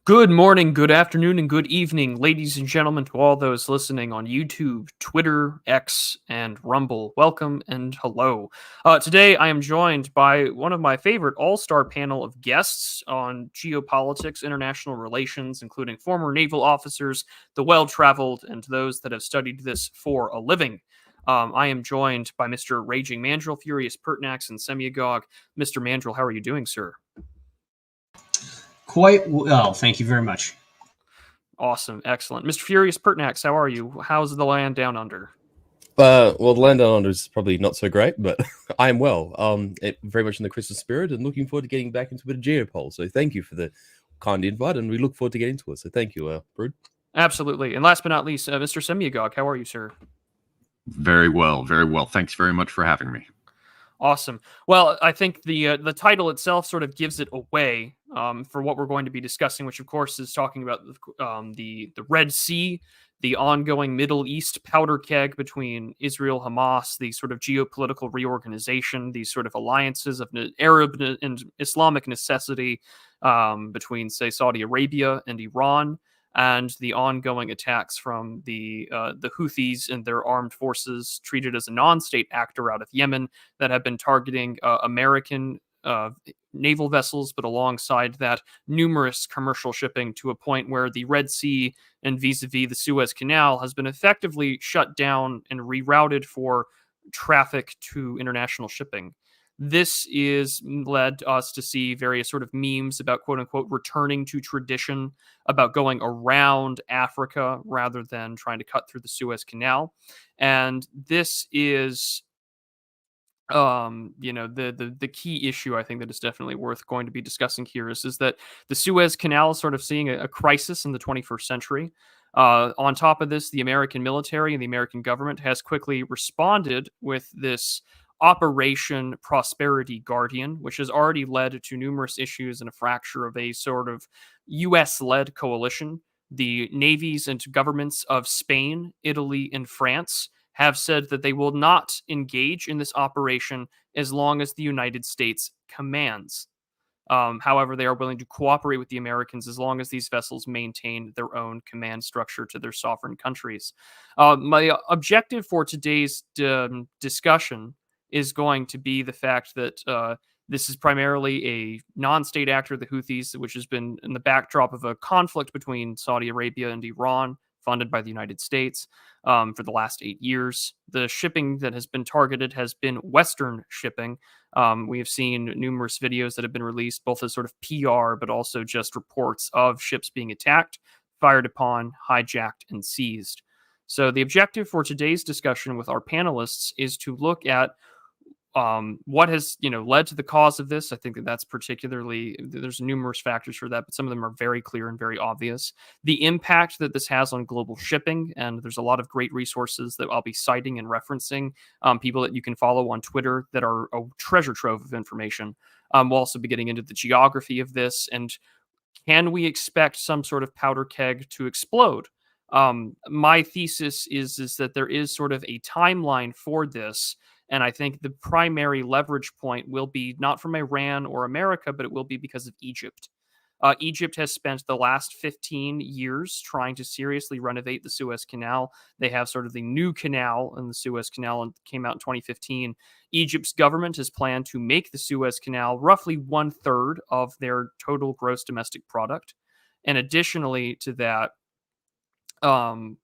Good morning, good afternoon, and good evening, ladies and gentlemen, to all those listening on YouTube, Twitter, X, and Rumble. Welcome and hello. Today, I am joined by one of my favorite all-star panel of guests on geopolitics, international relations, including former naval officers, the well-traveled, and those that have studied this for a living. I am joined by Mr. Raging Mandrill, Furius Pertinax, and Semiagog. Mr. Mandrill, how are you doing, sir? Quite well, thank you very much. Awesome. Excellent. Mr. Furious Pertinax, how are you? How's the land down under? Well, the land down under is probably not so great, but I am well. Very much in the Christmas spirit and looking forward to getting back into a bit of geopol. So thank you for the kind invite, and we look forward to getting into it. So thank you, Brood. Absolutely. And last but not least, Mr. Semiagog, how are you, sir? Very well, very well. Thanks very much for having me. Awesome. Well, I think the title itself sort of gives it away for what we're going to be discussing, which of course is talking about the Red Sea, the ongoing Middle East powder keg between Israel, Hamas, the sort of geopolitical reorganization, these sort of alliances of Arab and Islamic necessity between, say, Saudi Arabia and Iran, and the ongoing attacks from the Houthis and their armed forces, treated as a non-state actor out of Yemen, that have been targeting American naval vessels, but alongside that, numerous commercial shipping, to a point where the Red Sea and vis-a-vis the Suez Canal has been effectively shut down and rerouted for traffic to international shipping. This is led us to see various sort of memes about quote unquote returning to tradition, about going around Africa rather than trying to cut through the Suez Canal. And this is the key issue I think that is definitely worth going to be discussing here is that the Suez Canal is sort of seeing a crisis in the 21st century. On top of this, the American military and the American government has quickly responded with this Operation Prosperity Guardian, which has already led to numerous issues and a fracture of a sort of US-led coalition. The navies and governments of Spain, Italy, and France have said that they will not engage in this operation as long as the United States commands. However, they are willing to cooperate with the Americans as long as these vessels maintain their own command structure to their sovereign countries. My objective for today's discussion is going to be the fact that this is primarily a non-state actor, the Houthis, which has been in the backdrop of a conflict between Saudi Arabia and Iran, funded by the United States, for the last 8 years. The shipping that has been targeted has been Western shipping. We have seen numerous videos that have been released, both as sort of PR, but also just reports of ships being attacked, fired upon, hijacked, and seized. So the objective for today's discussion with our panelists is to look at what has led to the cause of this. I think that that's particularly, there's numerous factors for that, but some of them are very clear and very obvious. The impact that this has on global shipping, and there's a lot of great resources that I'll be citing and referencing, people that you can follow on Twitter that are a treasure trove of information. We'll also be getting into the geography of this, and can we expect some sort of powder keg to explode? My thesis is that there is sort of a timeline for this. And I think the primary leverage point will be not from Iran or America, but it will be because of Egypt. Egypt has spent the last 15 years trying to seriously renovate the Suez Canal. They have sort of the new canal in the Suez Canal, and came out in 2015. Egypt's government has planned to make the Suez Canal roughly 1/3 of their total gross domestic product. And additionally to that,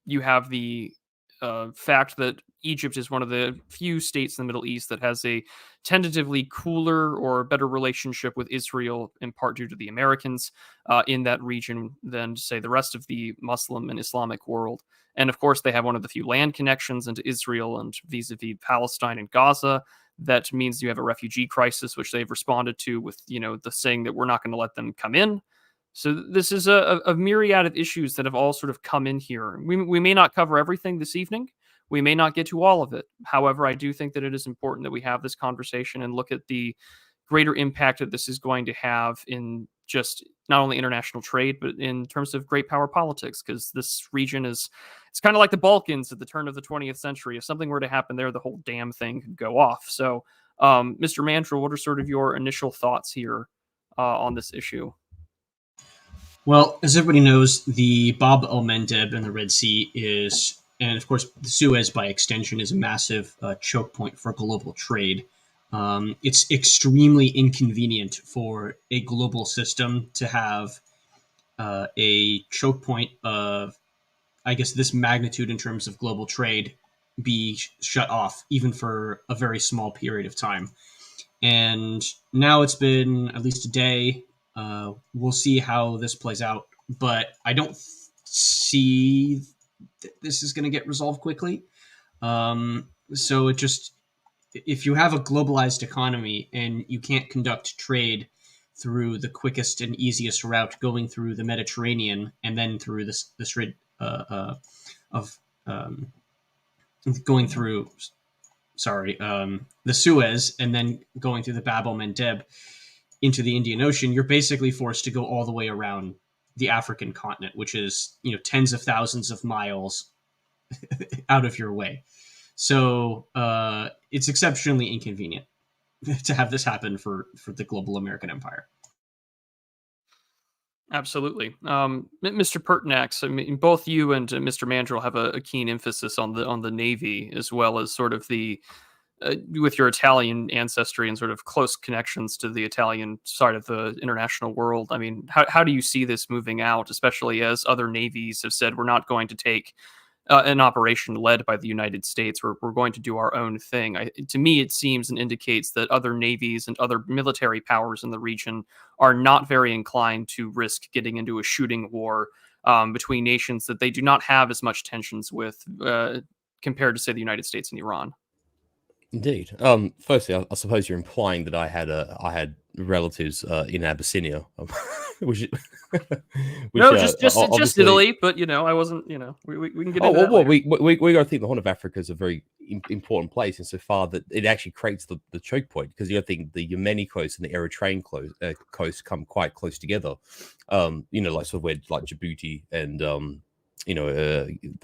you have the fact that Egypt is one of the few states in the Middle East that has a tentatively cooler or better relationship with Israel, in part due to the Americans in that region than, say, the rest of the Muslim and Islamic world. And of course, they have one of the few land connections into Israel and vis-a-vis Palestine and Gaza. That means you have a refugee crisis, which they've responded to with, the saying that we're not going to let them come in. So this is a myriad of issues that have all sort of come in here. We may not cover everything this evening. We may not get to all of it. However, I do think that it is important that we have this conversation and look at the greater impact that this is going to have in just not only international trade, but in terms of great power politics, because this region it's kind of like the Balkans at the turn of the 20th century. If something were to happen there, the whole damn thing could go off. So, Mr. Mandrill, what are sort of your initial thoughts here on this issue? Well, as everybody knows, the Bab el-Mandeb in the Red Sea is, and of course, the Suez by extension is a massive choke point for global trade. It's extremely inconvenient for a global system to have a choke point of, I guess, this magnitude in terms of global trade be shut off, even for a very small period of time. And now it's been at least a day. We'll see how this plays out, but I don't see that this is going to get resolved quickly. So it just, if you have a globalized economy and you can't conduct trade through the quickest and easiest route, going through the Mediterranean and then through the Strait of going through, the Suez, and then going through the Bab el-Mandeb into the Indian Ocean, you're basically forced to go all the way around the African continent, which is, tens of thousands of miles out of your way. So it's exceptionally inconvenient to have this happen for the global American empire. Absolutely. Mr. Pertinax, I mean, both you and Mr. Mandrill have a keen emphasis on the Navy, as well as sort of the with your Italian ancestry and sort of close connections to the Italian side of the international world. I mean, how do you see this moving out, especially as other navies have said, we're not going to take an operation led by the United States. We're going to do our own thing. To me, it seems and indicates that other navies and other military powers in the region are not very inclined to risk getting into a shooting war between nations that they do not have as much tensions with compared to, say, the United States and Iran. Indeed. Firstly, I suppose you're implying that I had relatives in Abyssinia, which, No, just obviously, Italy, but I wasn't. We can get into that. Well, later. we got to think the Horn of Africa is a very important place insofar that it actually creates the choke point, because you got to think the Yemeni coast and the Eritrean coast come quite close together. Like sort of where like Djibouti and the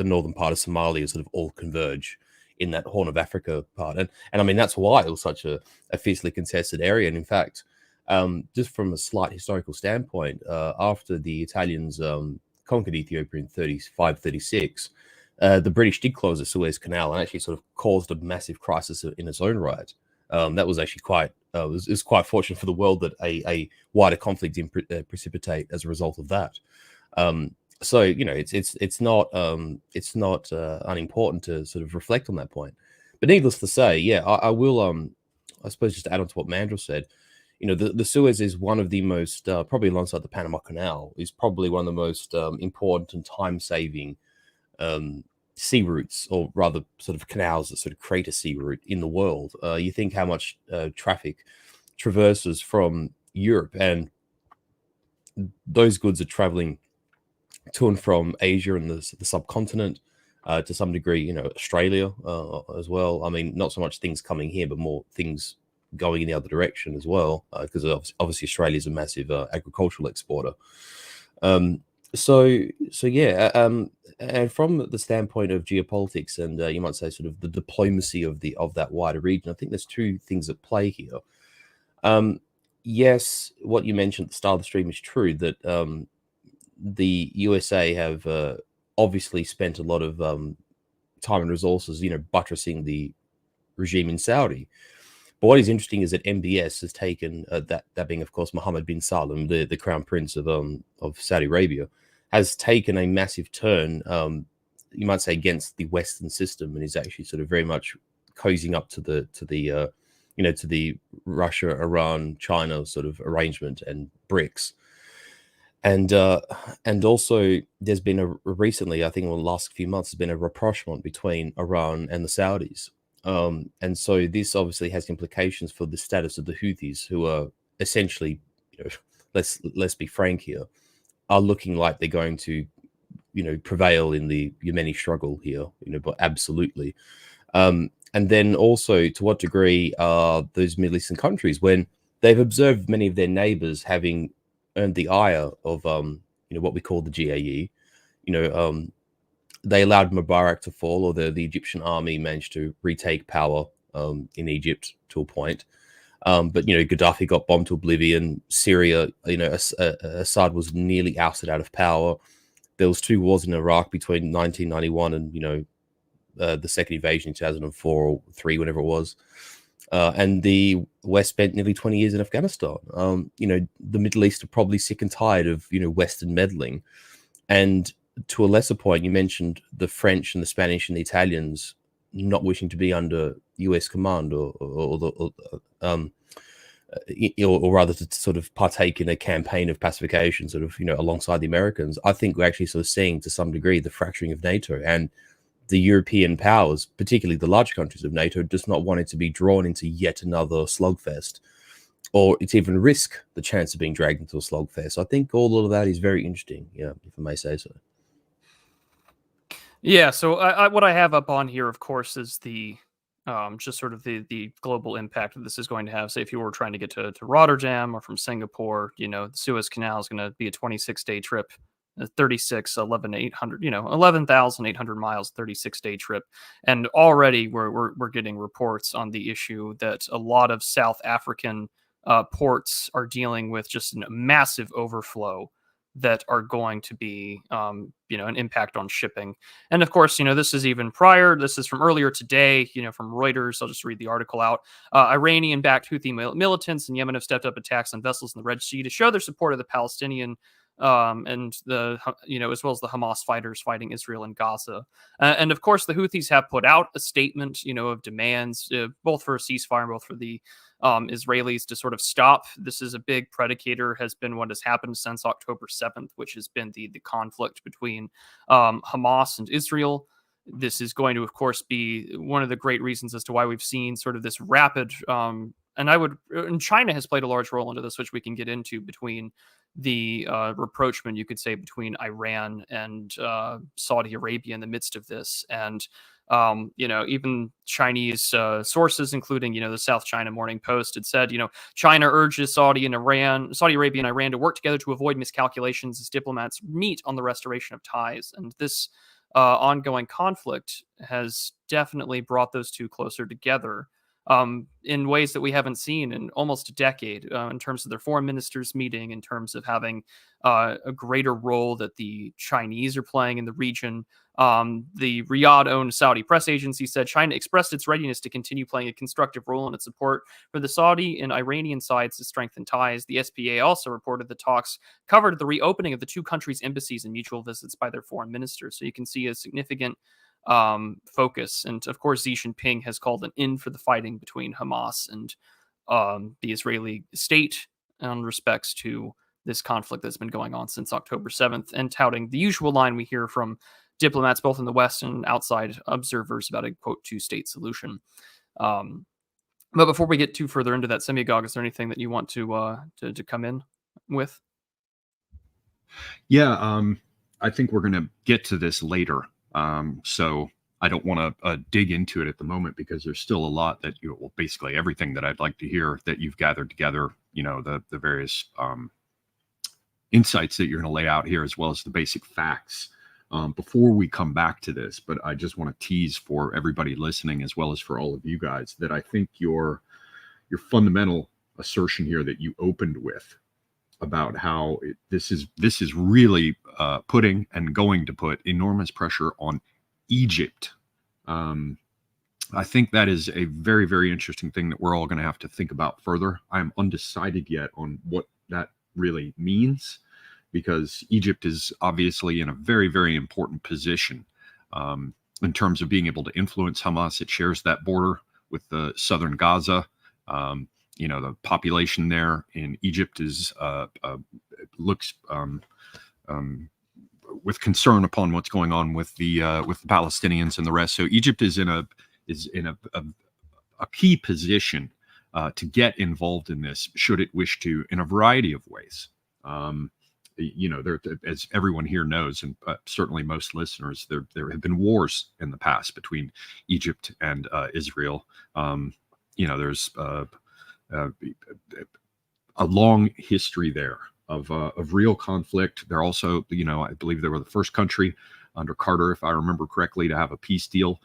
northern part of Somalia sort of all converge in that Horn of Africa part. And I mean, that's why it was such a fiercely contested area. And in fact, just from a slight historical standpoint, after the Italians conquered Ethiopia in 35-36, the British did close the Suez Canal and actually sort of caused a massive crisis in its own right. That was actually quite fortunate for the world that a wider conflict didn't precipitate as a result of that. So it's not unimportant to sort of reflect on that point. But needless to say, yeah, I will I suppose just to add on to what Mandrill said, the Suez is one of the most probably alongside the Panama Canal is probably one of the most important and time-saving sea routes, or rather sort of canals that sort of create a sea route in the world. You think how much traffic traverses from Europe, and those goods are traveling to and from Asia and the subcontinent, to some degree, Australia as well. I mean, not so much things coming here, but more things going in the other direction as well, because obviously Australia is a massive agricultural exporter. So yeah, and from the standpoint of geopolitics and you might say sort of the diplomacy of that wider region, I think there's two things at play here. Yes, what you mentioned at the start of the stream is true, that the USA have obviously spent a lot of time and resources, buttressing the regime in Saudi. But what is interesting is that MBS has taken that being, of course, Mohammed bin Salman, the crown prince of Saudi Arabia, has taken a massive turn, you might say, against the Western system, and is actually sort of very much cozying up to the Russia, Iran, China sort of arrangement and BRICS. And also there's been recently, I think in the last few months, there's been a rapprochement between Iran and the Saudis. And so this obviously has implications for the status of the Houthis, who are essentially, let's be frank here, are looking like they're going to, prevail in the Yemeni struggle here, but absolutely. And then also, to what degree are those Middle Eastern countries, when they've observed many of their neighbors having earned the ire of what we call the GAE, they allowed Mubarak to fall, or the Egyptian army managed to retake power in Egypt to a point. But Gaddafi got bombed to oblivion. Syria, Assad was nearly ousted out of power. There was 2 wars in Iraq between 1991 and the second invasion in 2004 or 3, whenever it was. And the West spent nearly 20 years in Afghanistan. The Middle East are probably sick and tired of Western meddling. And to a lesser point, you mentioned the French and the Spanish and the Italians not wishing to be under U.S. command, or rather to sort of partake in a campaign of pacification, alongside the Americans. I think we're actually sort of seeing, to some degree, the fracturing of NATO, and the European powers, particularly the large countries of NATO, does not want it to be drawn into yet another slugfest, or it's even risk the chance of being dragged into a slugfest. I think all of that is very interesting, if I may say so. Yeah, so what I have up on here, of course, is the just sort of the global impact that this is going to have. Say, if you were trying to get to Rotterdam or from Singapore, the Suez Canal is going to be a 26-day trip, 11,800 miles, 36-day trip. And already we're getting reports on the issue that a lot of South African ports are dealing with just a massive overflow that are going to be, an impact on shipping. And of course, this is even prior. This is from earlier today, from Reuters. I'll just read the article out. Iranian-backed Houthi militants in Yemen have stepped up attacks on vessels in the Red Sea to show their support of the Palestinian and the, as well as the Hamas fighters fighting Israel and Gaza. And of course, the Houthis have put out a statement, of demands, both for a ceasefire and both for the Israelis to sort of stop. This is a big predicator, has been what has happened since October 7th, which has been the conflict between Hamas and Israel. This is going to, of course, be one of the great reasons as to why we've seen sort of this rapid, and China has played a large role into this, which we can get into, between the rapprochement, you could say, between Iran and Saudi Arabia in the midst of this. And even Chinese sources, including, the South China Morning Post, had said, China urges Saudi Arabia and Iran to work together to avoid miscalculations as diplomats meet on the restoration of ties. And this ongoing conflict has definitely brought those two closer together in ways that we haven't seen in almost a decade, in terms of their foreign ministers meeting, in terms of having a greater role that the Chinese are playing in the region. The Riyadh-owned Saudi press agency said China expressed its readiness to continue playing a constructive role in its support for the Saudi and Iranian sides to strengthen ties. The SPA also reported the talks covered the reopening of the two countries' embassies and mutual visits by their foreign ministers. So you can see a significant focus. And of course, Xi Jinping has called an end for the fighting between Hamas and the Israeli state in respects to this conflict that's been going on since October 7th, and touting the usual line we hear from diplomats both in the West and outside observers about a, quote, two-state solution. But before we get too further into that, Semigog, is there anything that you want to come in with? Yeah, I think we're going to get to this later. So I don't want to dig into it at the moment, because there's still a lot that basically everything that I'd like to hear that you've gathered together, the various insights that you're going to lay out here, as well as the basic facts, before we come back to this. But I just want to tease for everybody listening, as well as for all of you guys, that I think your fundamental assertion here that you opened with about how this is really putting and going to put enormous pressure on Egypt. I think that is a very, very interesting thing that we're all going to have to think about further. I'm undecided yet on what that really means, because Egypt is obviously in a very, very important position in terms of being able to influence Hamas. It shares that border with the southern Gaza. The population there in Egypt is looks with concern upon what's going on with the Palestinians and the rest. So Egypt is in a key position to get involved in this, should it wish to, in a variety of ways. There, as everyone here knows, and certainly most listeners, there have been wars in the past between Egypt and Israel. There's a long history there of real conflict. They're also, I believe they were the first country under Carter, if I remember correctly, to have a peace deal.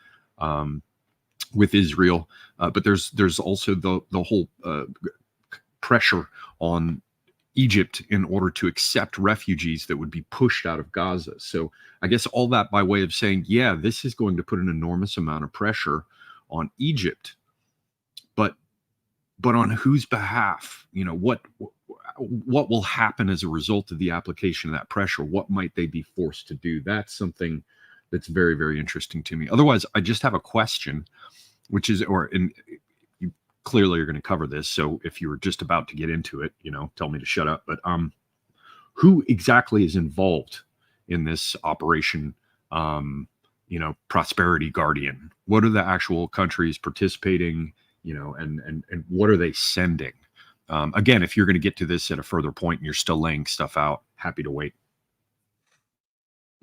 with Israel, but there's also the whole pressure on Egypt in order to accept refugees that would be pushed out of Gaza. So I guess all that by way of saying, yeah, this is going to put an enormous amount of pressure on Egypt, but on whose behalf? You know, what will happen as a result of the application of that pressure? What might they be forced to do? That's something that's very, very interesting to me. Otherwise, I just have a question, which is, you clearly are going to cover this. So if you were just about to get into it, you know, tell me to shut up. But who exactly is involved in this operation? You know, Prosperity Guardian. What are the actual countries participating? You know, and what are they sending? Again, if you're going to get to this at a further point and you're still laying stuff out, happy to wait.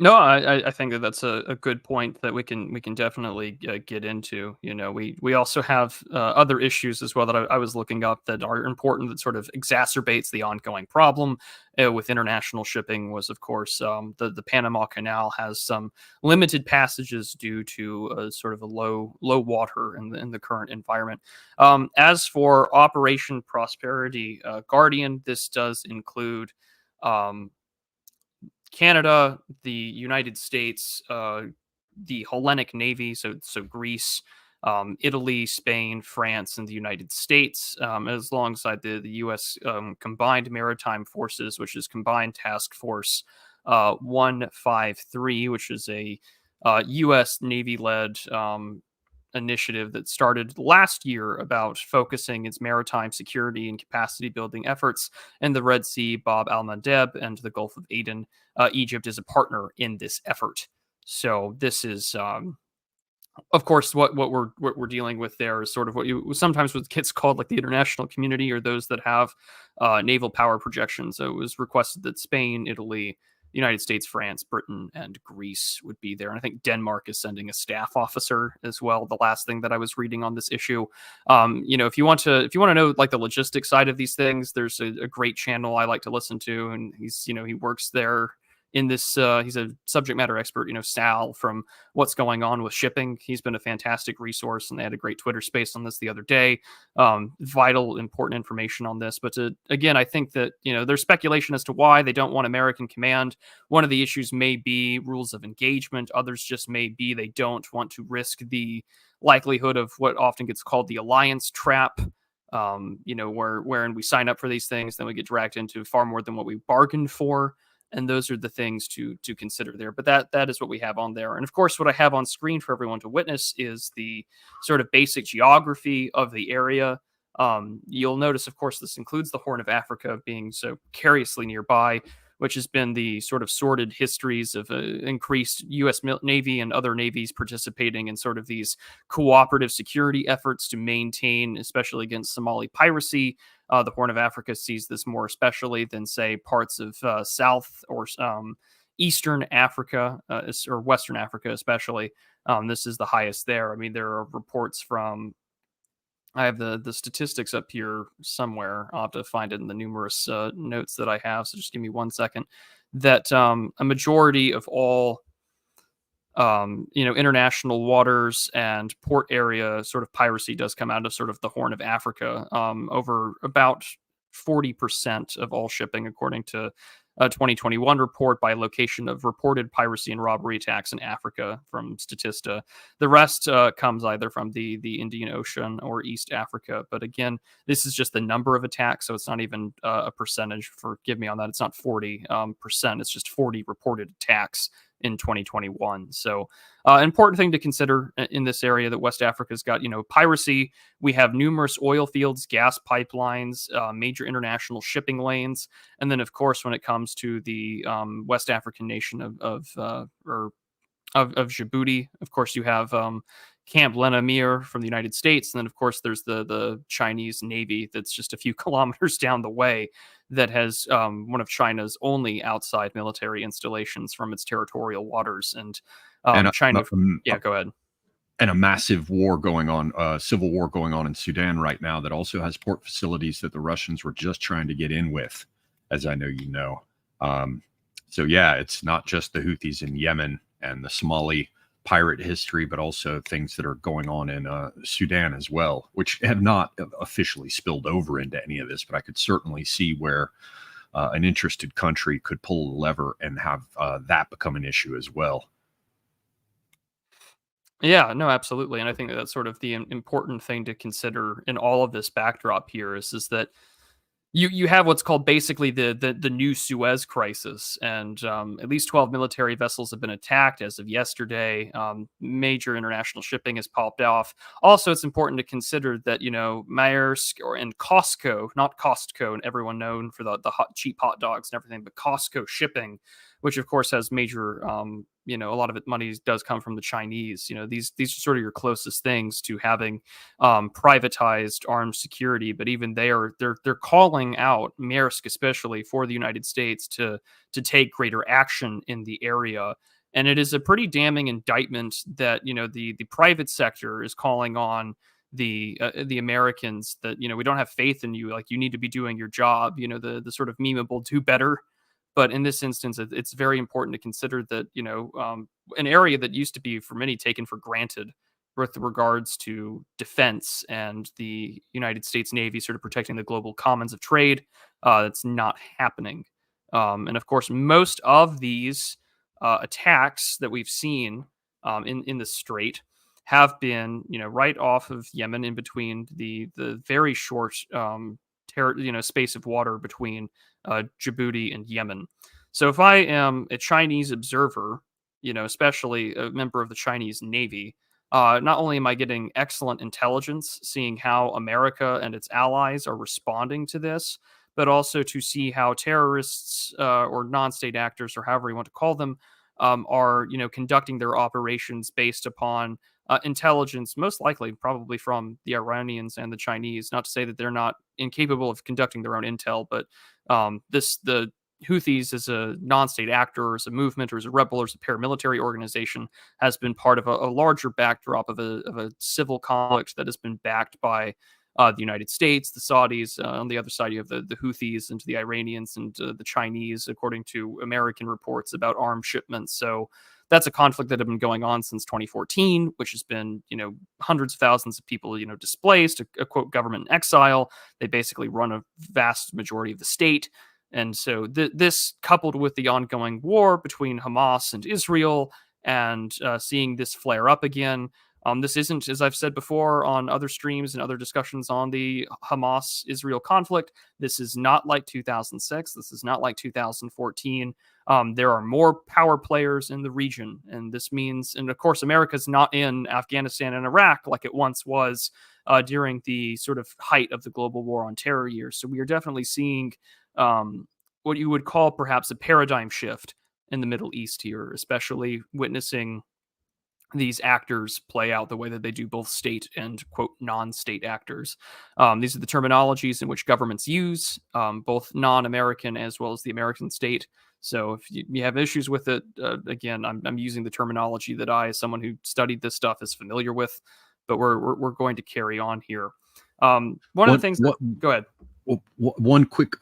No, I think that that's a good point that we can definitely get into. You know, we also have other issues as well that I was looking up that are important, that sort of exacerbates the ongoing problem with international shipping. Was, of course, the Panama Canal has some limited passages due to sort of a low water in the current environment. As for Operation Prosperity Guardian, this does include Canada, the United States, the Hellenic Navy, so Greece, Italy, Spain, France, and the United States, as alongside the U.S. Combined Maritime Forces, which is Combined Task Force 153, which is a U.S. Navy-led initiative that started last year about focusing its maritime security and capacity building efforts in the Red Sea, Bab al-Mandeb, and the Gulf of Aden. Egypt is a partner in this effort. So this is, of course, what we're dealing with there is sort of what gets called like the international community, or those that have naval power projections. So it was requested that Spain, Italy, the United States, France, Britain, and Greece would be there. And I think Denmark is sending a staff officer as well. The last thing that I was reading on this issue, you know, if you want to know like the logistics side of these things, there's a great channel I like to listen to, and he works there in this. He's a subject matter expert, you know, Sal from What's Going On with Shipping. He's been a fantastic resource, and they had a great Twitter space on this the other day. Vital, important information on this. But again, I think that, you know, there's speculation as to why they don't want American command. One of the issues may be rules of engagement. Others just may be they don't want to risk the likelihood of what often gets called the alliance trap. You know, wherein we sign up for these things, then we get dragged into far more than what we bargained for. And those are the things to consider there. But that is what we have on there. And of course, what I have on screen for everyone to witness is the sort of basic geography of the area. You'll notice, of course, this includes the Horn of Africa being so curiously nearby, which has been the sort of sordid histories of increased U.S. Navy and other navies participating in sort of these cooperative security efforts to maintain, especially against Somali piracy. The Horn of Africa sees this more especially than, say, parts of South or Eastern Africa or Western Africa, especially. This is the highest there. I mean, there are reports from, I have the statistics up here somewhere. I'll have to find it in the numerous notes that I have. So just give me 1 second. That a majority of all you know, international waters and port area sort of piracy does come out of sort of the Horn of Africa. Over about 40% of all shipping, according to a 2021 report by location of reported piracy and robbery attacks in Africa from Statista. The rest comes either from the Indian Ocean or East Africa. But again, this is just the number of attacks, so it's not even a percentage. Forgive me on that. It's not 40%. It's just 40 reported attacks in 2021. So important thing to consider in this area that West Africa's got, you know, piracy. We have numerous oil fields, gas pipelines, major international shipping lanes. And then, of course, when it comes to the West African nation of Djibouti, of course, you have Camp Lenamir from the United States. And then, of course, there's the Chinese Navy that's just a few kilometers down the way that has one of China's only outside military installations from its territorial waters. And China, go ahead. And a massive war going on, civil war going on in Sudan right now that also has port facilities that the Russians were just trying to get in with, as I know you know. So, yeah, it's not just the Houthis in Yemen and the Somali pirate history, but also things that are going on in Sudan as well, which have not officially spilled over into any of this, but I could certainly see where an interested country could pull a lever and have that become an issue as well. Yeah, no, absolutely. And I think that that's sort of the important thing to consider in all of this backdrop here is that you have what's called basically the new Suez Crisis, and at least 12 military vessels have been attacked as of yesterday. Major international shipping has popped off. Also, it's important to consider that Maersk and Costco, not Costco, and everyone known for the cheap hot dogs and everything, but Costco shipping, which of course has major a lot of it money does come from the Chinese. These are sort of your closest things to having privatized armed security. But even they're calling out Maersk, especially for the United States, to take greater action in the area. And it is a pretty damning indictment that the private sector is calling on the Americans that we don't have faith in you. Like, you need to be doing your job. The sort of memeable do better. But in this instance, it's very important to consider that, an area that used to be for many taken for granted with regards to defense and the United States Navy sort of protecting the global commons of trade, that's not happening. And of course, most of these attacks that we've seen in the Strait have been, right off of Yemen, in between the very short space of water between Djibouti and Yemen. So if I am a Chinese observer, especially a member of the Chinese Navy, not only am I getting excellent intelligence, seeing how America and its allies are responding to this, but also to see how terrorists or non-state actors, or however you want to call them, are conducting their operations based upon intelligence, most likely probably from the Iranians and the Chinese. Not to say that they're not incapable of conducting their own intel, but the Houthis, as a non-state actor, or as a movement, or as a rebel, or as a paramilitary organization, has been part of a larger backdrop of a civil conflict that has been backed by the United States, the Saudis. On the other side, you have the Houthis, and the Iranians and the Chinese, according to American reports about arms shipments. So that's a conflict that had been going on since 2014, which has been, hundreds of thousands of people, displaced, a quote, government in exile. They basically run a vast majority of the state. And so this, coupled with the ongoing war between Hamas and Israel, and seeing this flare up again, this isn't, as I've said before on other streams and other discussions on the Hamas-Israel conflict, this is not like 2006. This is not like 2014. There are more power players in the region. And this means, and of course, America's not in Afghanistan and Iraq like it once was during the sort of height of the global war on terror years. So we are definitely seeing what you would call perhaps a paradigm shift in the Middle East here, especially witnessing these actors play out the way that they do, both state and quote non-state actors. These are the terminologies in which governments use, both non-American as well as the American state. So if you have issues with it, again, I'm using the terminology that I, as someone who studied this stuff, is familiar with. But we're going to carry on here. One of the things. Go ahead. Well, one quick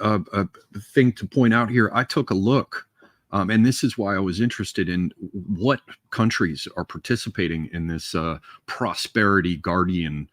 thing to point out here. I took a look. And this is why I was interested in what countries are participating in this prosperity guardian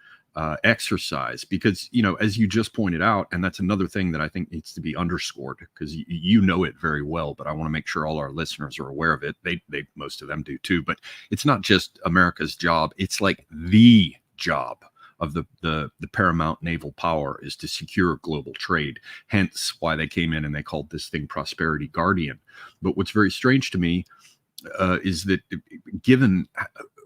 exercise, because, as you just pointed out, and that's another thing that I think needs to be underscored, because you know it very well, but I want to make sure all our listeners are aware of it. They most of them do too, but it's not just America's job. It's like the job of the paramount naval power is to secure global trade. Hence why they came in and they called this thing Prosperity Guardian. But what's very strange to me is that, given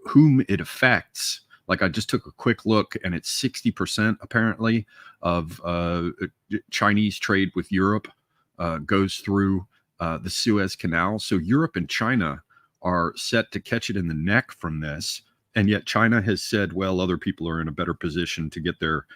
whom it affects, like I just took a quick look, and it's 60% apparently of Chinese trade with Europe goes through the Suez Canal. So Europe and China are set to catch it in the neck from this. And yet China has said, well, other people are in a better position to get their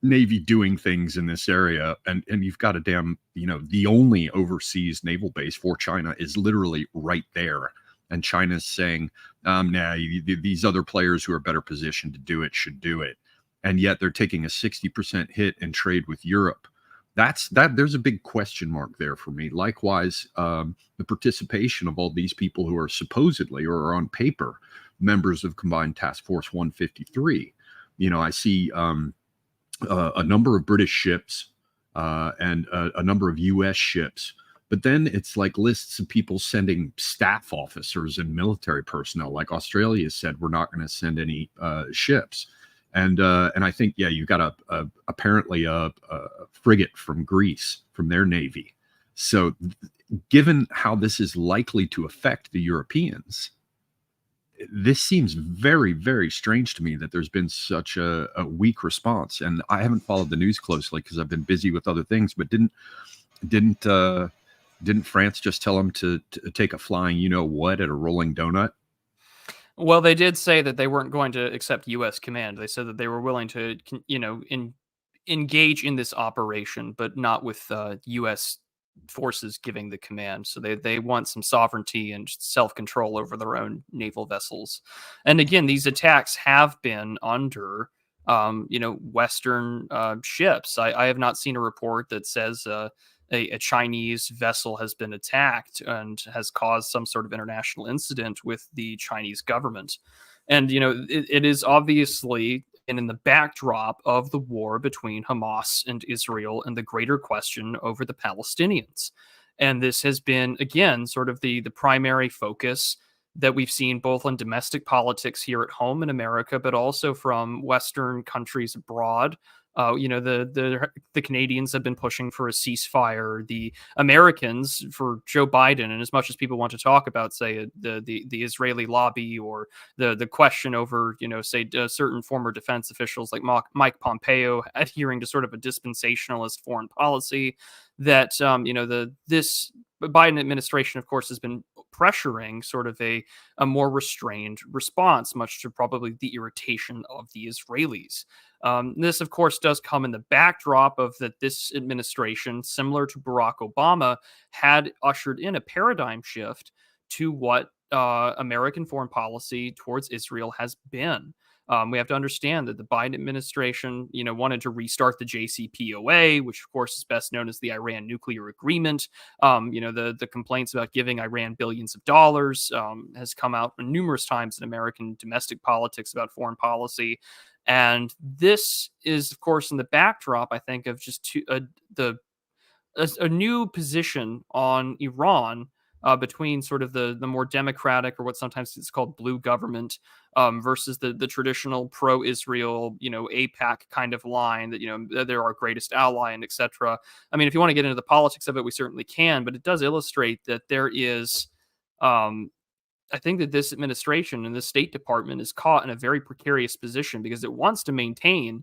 Navy doing things in this area. And you've got a damn, the only overseas naval base for China is literally right there. And China's saying, these other players who are better positioned to do it should do it. And yet they're taking a 60% hit in trade with Europe. There's a big question mark there for me. Likewise, the participation of all these people who are supposedly, or are on paper, members of Combined Task Force 153. I see a number of British ships and a number of U.S. ships. But then it's like lists of people sending staff officers and military personnel. Like Australia said, we're not going to send any ships. And I think, yeah, you got apparently a frigate from Greece, from their navy. So given how this is likely to affect the Europeans, this seems very, very strange to me that there's been such a weak response. And I haven't followed the news closely because I've been busy with other things, but didn't France just tell them to take a flying at a rolling donut? Well, they did say that they weren't going to accept U.S. command. They said that they were willing to, engage in this operation, but not with U.S. forces giving the command. So they want some sovereignty and self-control over their own naval vessels. And again, these attacks have been under, Western ships. I have not seen a report that says a Chinese vessel has been attacked and has caused some sort of international incident with the Chinese government. And, it is obviously and in the backdrop of the war between Hamas and Israel and the greater question over the Palestinians. And this has been, again, sort of the primary focus that we've seen both on domestic politics here at home in America, but also from Western countries abroad. The Canadians have been pushing for a ceasefire. The Americans for Joe Biden, and as much as people want to talk about, say, the Israeli lobby or the question over, certain former defense officials like Mike Pompeo adhering to sort of a dispensationalist foreign policy, that this Biden administration, of course, has been pressuring sort of a more restrained response, much to probably the irritation of the Israelis. This, of course, does come in the backdrop of that this administration, similar to Barack Obama, had ushered in a paradigm shift to what American foreign policy towards Israel has been. We have to understand that the Biden administration, wanted to restart the JCPOA, which of course is best known as the Iran nuclear agreement. The complaints about giving Iran billions of dollars has come out numerous times in American domestic politics about foreign policy. And this is, of course, in the backdrop, I think, of just a new position on Iran between sort of the more democratic, or what sometimes is called blue government, versus the traditional pro-Israel, AIPAC kind of line that, they're our greatest ally and etc. I mean, if you want to get into the politics of it, we certainly can, but it does illustrate that there is, I think that this administration and this State Department is caught in a very precarious position because it wants to maintain,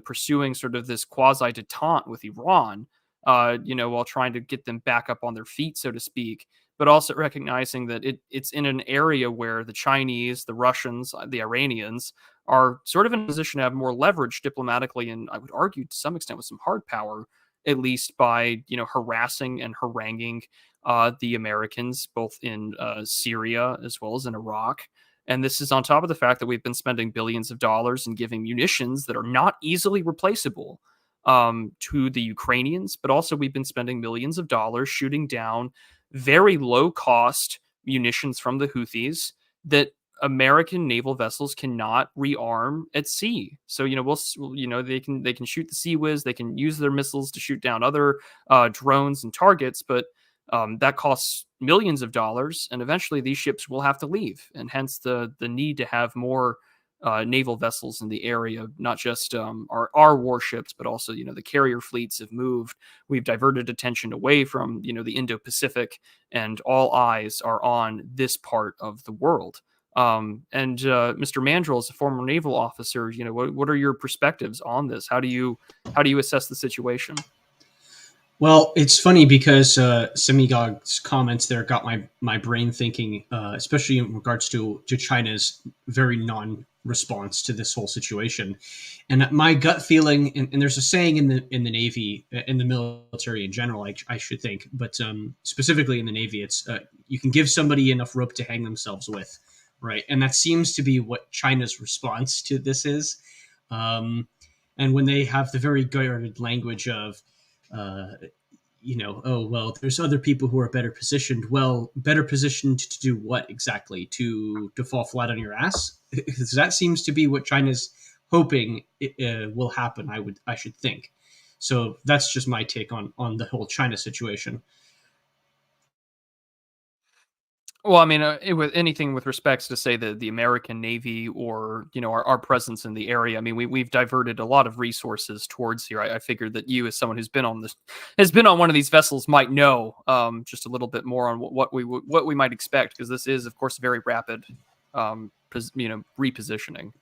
pursuing sort of this quasi-detente with Iran, while trying to get them back up on their feet, so to speak, but also recognizing that it's in an area where the Chinese, the Russians, the Iranians are sort of in a position to have more leverage diplomatically, and I would argue to some extent with some hard power, at least by, harassing and haranguing the Americans, both in Syria as well as in Iraq. And this is on top of the fact that we've been spending billions of dollars and giving munitions that are not easily replaceable to the Ukrainians, but also we've been spending millions of dollars shooting down very low cost munitions from the Houthis that American naval vessels cannot rearm at sea. So, they can shoot the Sea Whiz, they can use their missiles to shoot down other drones and targets, but that costs millions of dollars, and eventually these ships will have to leave, and hence the need to have more naval vessels in the area, not just our warships, but also, the carrier fleets have moved. We've diverted attention away from, the Indo-Pacific, and all eyes are on this part of the world. Mr. Mandrill, as a former naval officer, what are your perspectives on this? How do you assess the situation? Well, it's funny because Semigog's comments there got my brain thinking, especially in regards to China's very non-response to this whole situation. And my gut feeling, and there's a saying in the Navy, in the military in general, I should think, but specifically in the Navy, it's you can give somebody enough rope to hang themselves with, right? And that seems to be what China's response to this is. And when they have the very guarded language of, oh, well, there's other people who are better positioned. Well, better positioned to do what exactly? To fall flat on your ass? Because that seems to be what China's hoping will happen. I should think. So that's just my take on the whole China situation. Well, I mean, with anything with respects to say the American Navy or our presence in the area, I mean, we've diverted a lot of resources towards here. I figured that you, as someone who's been on one of these vessels, might know just a little bit more on what we might expect, because this is, of course, very rapid, repositioning.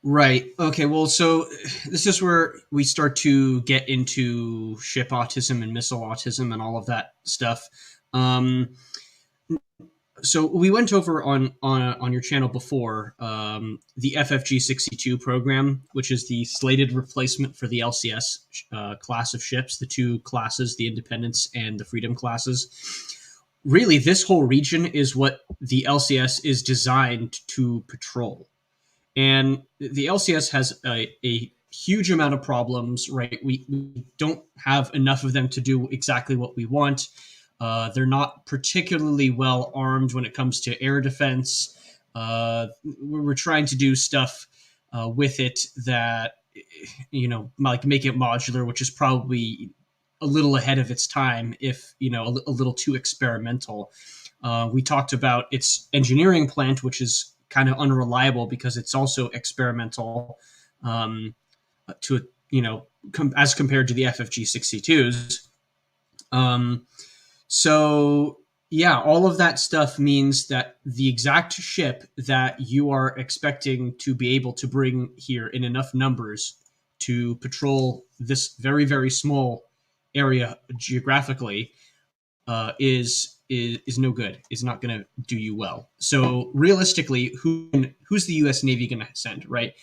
Right. Okay. Well, so this is where we start to get into ship autism and missile autism and all of that stuff. So we went over on your channel before the FFG 62 program, which is the slated replacement for the LCS class of ships, the two classes, the Independence and the Freedom classes. Really, this whole region is what the LCS is designed to patrol. And the LCS has a huge amount of problems, right? We don't have enough of them to do exactly what we want. They're not particularly well armed when it comes to air defense. We're trying to do stuff with it that, like make it modular, which is probably a little ahead of its time, if, a little too experimental. We talked about its engineering plant, which is kind of unreliable because it's also experimental as compared to the FFG 62s. So yeah, all of that stuff means that the exact ship that you are expecting to be able to bring here in enough numbers to patrol this very, very small area geographically is no good. Is not going to do you well. So realistically, who's the U.S. Navy going to send, right?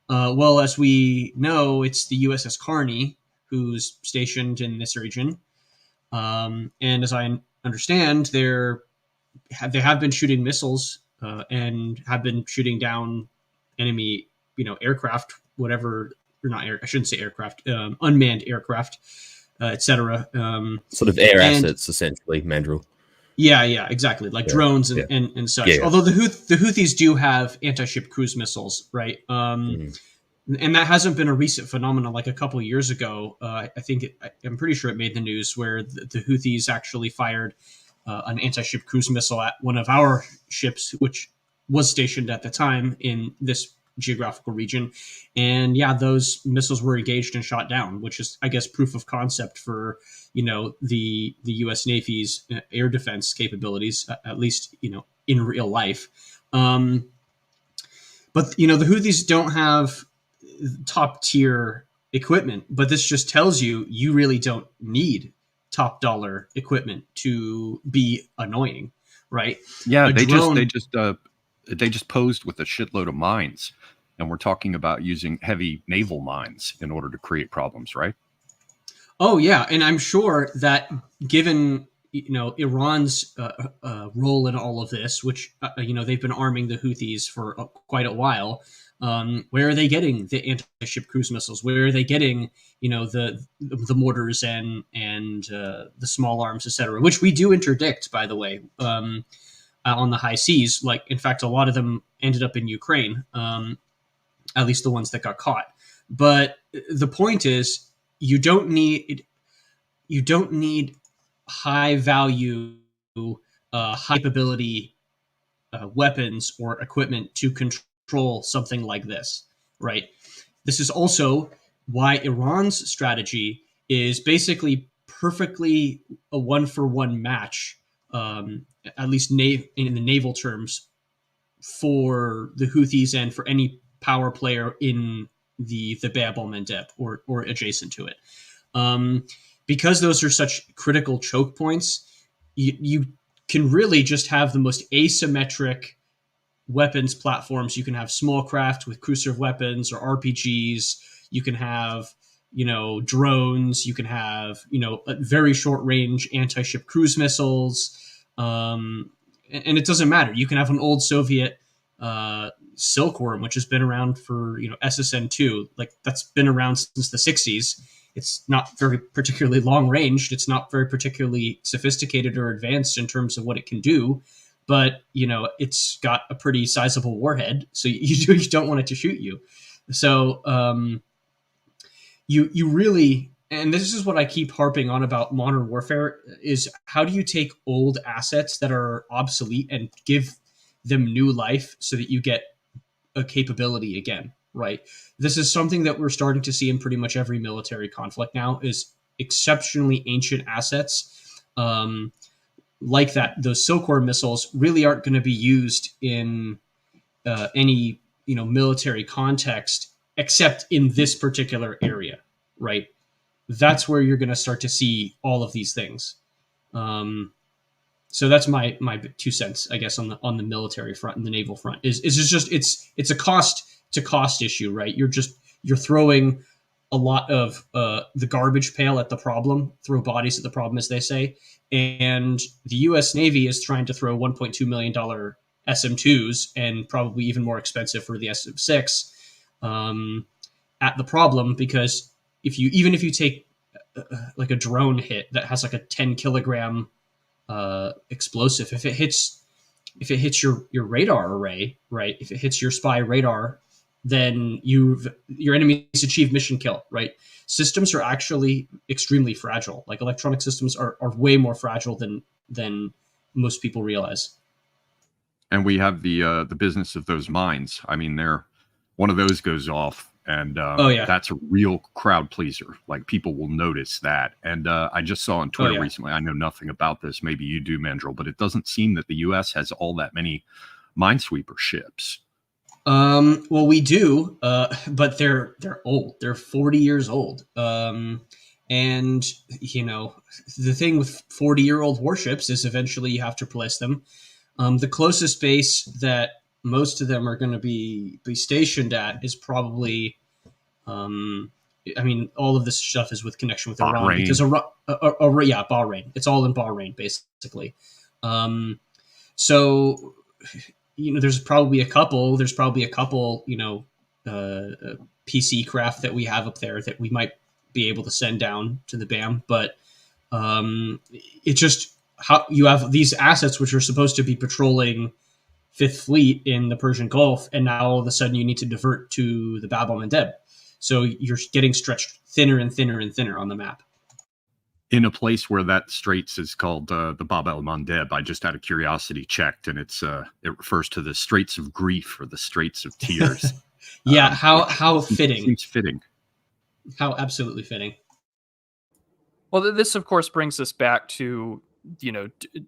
Well, as we know, it's the USS Carney who's stationed in this region. And as I understand, they have been shooting missiles and have been shooting down enemy, aircraft, whatever, or not I shouldn't say aircraft, unmanned aircraft, etc. Sort of air assets, essentially, Mandrill. Yeah, exactly, like drones and such. Yeah. Although the Houthis do have anti-ship cruise missiles, right? And that hasn't been a recent phenomenon. Like a couple of years ago, I'm pretty sure it made the news where the Houthis actually fired an anti-ship cruise missile at one of our ships, which was stationed at the time in this geographical region. And yeah, those missiles were engaged and shot down, which is, I guess, proof of concept for, the U.S. Navy's air defense capabilities, at least, in real life. But, the Houthis don't have top tier equipment, but this just tells you really don't need top dollar equipment to be annoying, right? Yeah, they just posed with a shitload of mines, and we're talking about using heavy naval mines in order to create problems, right? Oh yeah, and I'm sure that given Iran's role in all of this, which they've been arming the Houthis for quite a while. Where are they getting the anti-ship cruise missiles? Where are they getting, the mortars and the small arms, etc., which we do interdict, by the way, on the high seas. Like, in fact, a lot of them ended up in Ukraine, at least the ones that got caught. But the point is, you don't need high value, high capability weapons or equipment to control something like this, right? This is also why Iran's strategy is basically perfectly a one-for-one match, at least in the naval terms, for the Houthis and for any power player in the Bab el-Mandeb or adjacent to it. Because those are such critical choke points, you can really just have the most asymmetric weapons platforms. You can have small craft with crew serve weapons or RPGs. You can have, drones. You can have, very short range anti-ship cruise missiles. And it doesn't matter. You can have an old Soviet Silkworm, which has been around for, SSN2. Like, that's been around since the 60s. it's not very particularly long ranged. It's not very particularly sophisticated or advanced in terms of what it can do, but it's got a pretty sizable warhead, so you don't want it to shoot you. So you really, and this is what I keep harping on about modern warfare, is how do you take old assets that are obsolete and give them new life so that you get a capability again, right? This is something that we're starting to see in pretty much every military conflict now, is exceptionally ancient assets like that. Those Silkworm missiles really aren't going to be used in any military context except in this particular area, right? That's where you're going to start to see all of these things. So that's my 2 cents, I guess, on the military front and the naval front. It's a cost issue, right? You're throwing a lot of the garbage pail at the problem, throw bodies at the problem, as they say. And the U.S. Navy is trying to throw $1.2 million SM2s, and probably even more expensive for the SM6, at the problem, because even if you take like a drone hit that has like a 10 kilogram explosive, if it hits your radar array, right? If it hits your spy radar, then your enemy's achieved mission kill, right? Systems are actually extremely fragile. Like, electronic systems are way more fragile than most people realize. And we have the business of those mines. I mean, one of those goes off, and that's a real crowd pleaser. Like, people will notice that. And I just saw on Twitter recently, I know nothing about this, maybe you do, Mandrill, but it doesn't seem that the U.S. has all that many minesweeper ships. Well, we do, but they're old. They're 40 years old. And the thing with 40-year-old warships is eventually you have to replace them. The closest base that most of them are going to be stationed at is probably, all of this stuff is with connection with Iran, Bahrain. Because Bahrain. It's all in Bahrain, basically. So there's probably a couple, PC craft that we have up there that we might be able to send down to the BAM, but it's just how you have these assets which are supposed to be patrolling Fifth Fleet in the Persian Gulf, and now all of a sudden you need to divert to the Bab el-Mandeb. So you're getting stretched thinner and thinner and thinner on the map. In a place where that straits is called the Bab el-Mandeb, I just out of curiosity checked, and it refers to the Straits of Grief or the Straits of Tears. How fitting. Seems fitting. How absolutely fitting. Well, this, of course, brings us back to,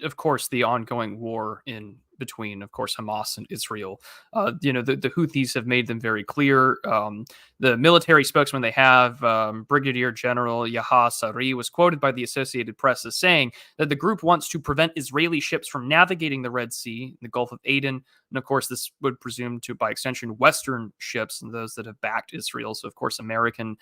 of course, the ongoing war in between, of course, Hamas and Israel. The Houthis have made them very clear. The military spokesman they have, Brigadier General Yahya Sari, was quoted by the Associated Press as saying that the group wants to prevent Israeli ships from navigating the Red Sea, the Gulf of Aden, and of course, this would presume to, by extension, Western ships and those that have backed Israel. So, of course, American,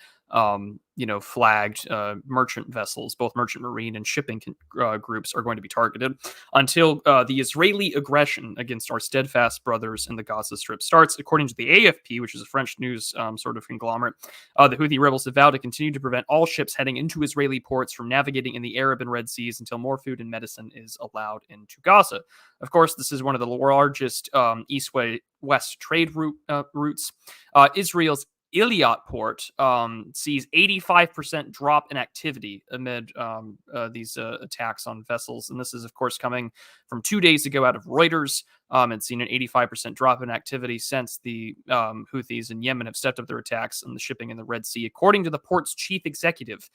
flagged merchant vessels, both merchant marine and shipping groups, are going to be targeted until the Israeli aggression against our steadfast brothers in the Gaza Strip starts. According to the AFP, which is a French news sort of conglomerate, the Houthi rebels have vowed to continue to prevent all ships heading into Israeli ports from navigating in the Arab and Red Seas until more food and medicine is allowed into Gaza. Of course, this is one of the largest east-west trade routes. Israel's Eilat port sees 85% drop in activity amid these attacks on vessels. And this is, of course, coming from 2 days ago out of Reuters. It's seen an 85% drop in activity since the Houthis in Yemen have stepped up their attacks on the shipping in the Red Sea, according to the port's chief executive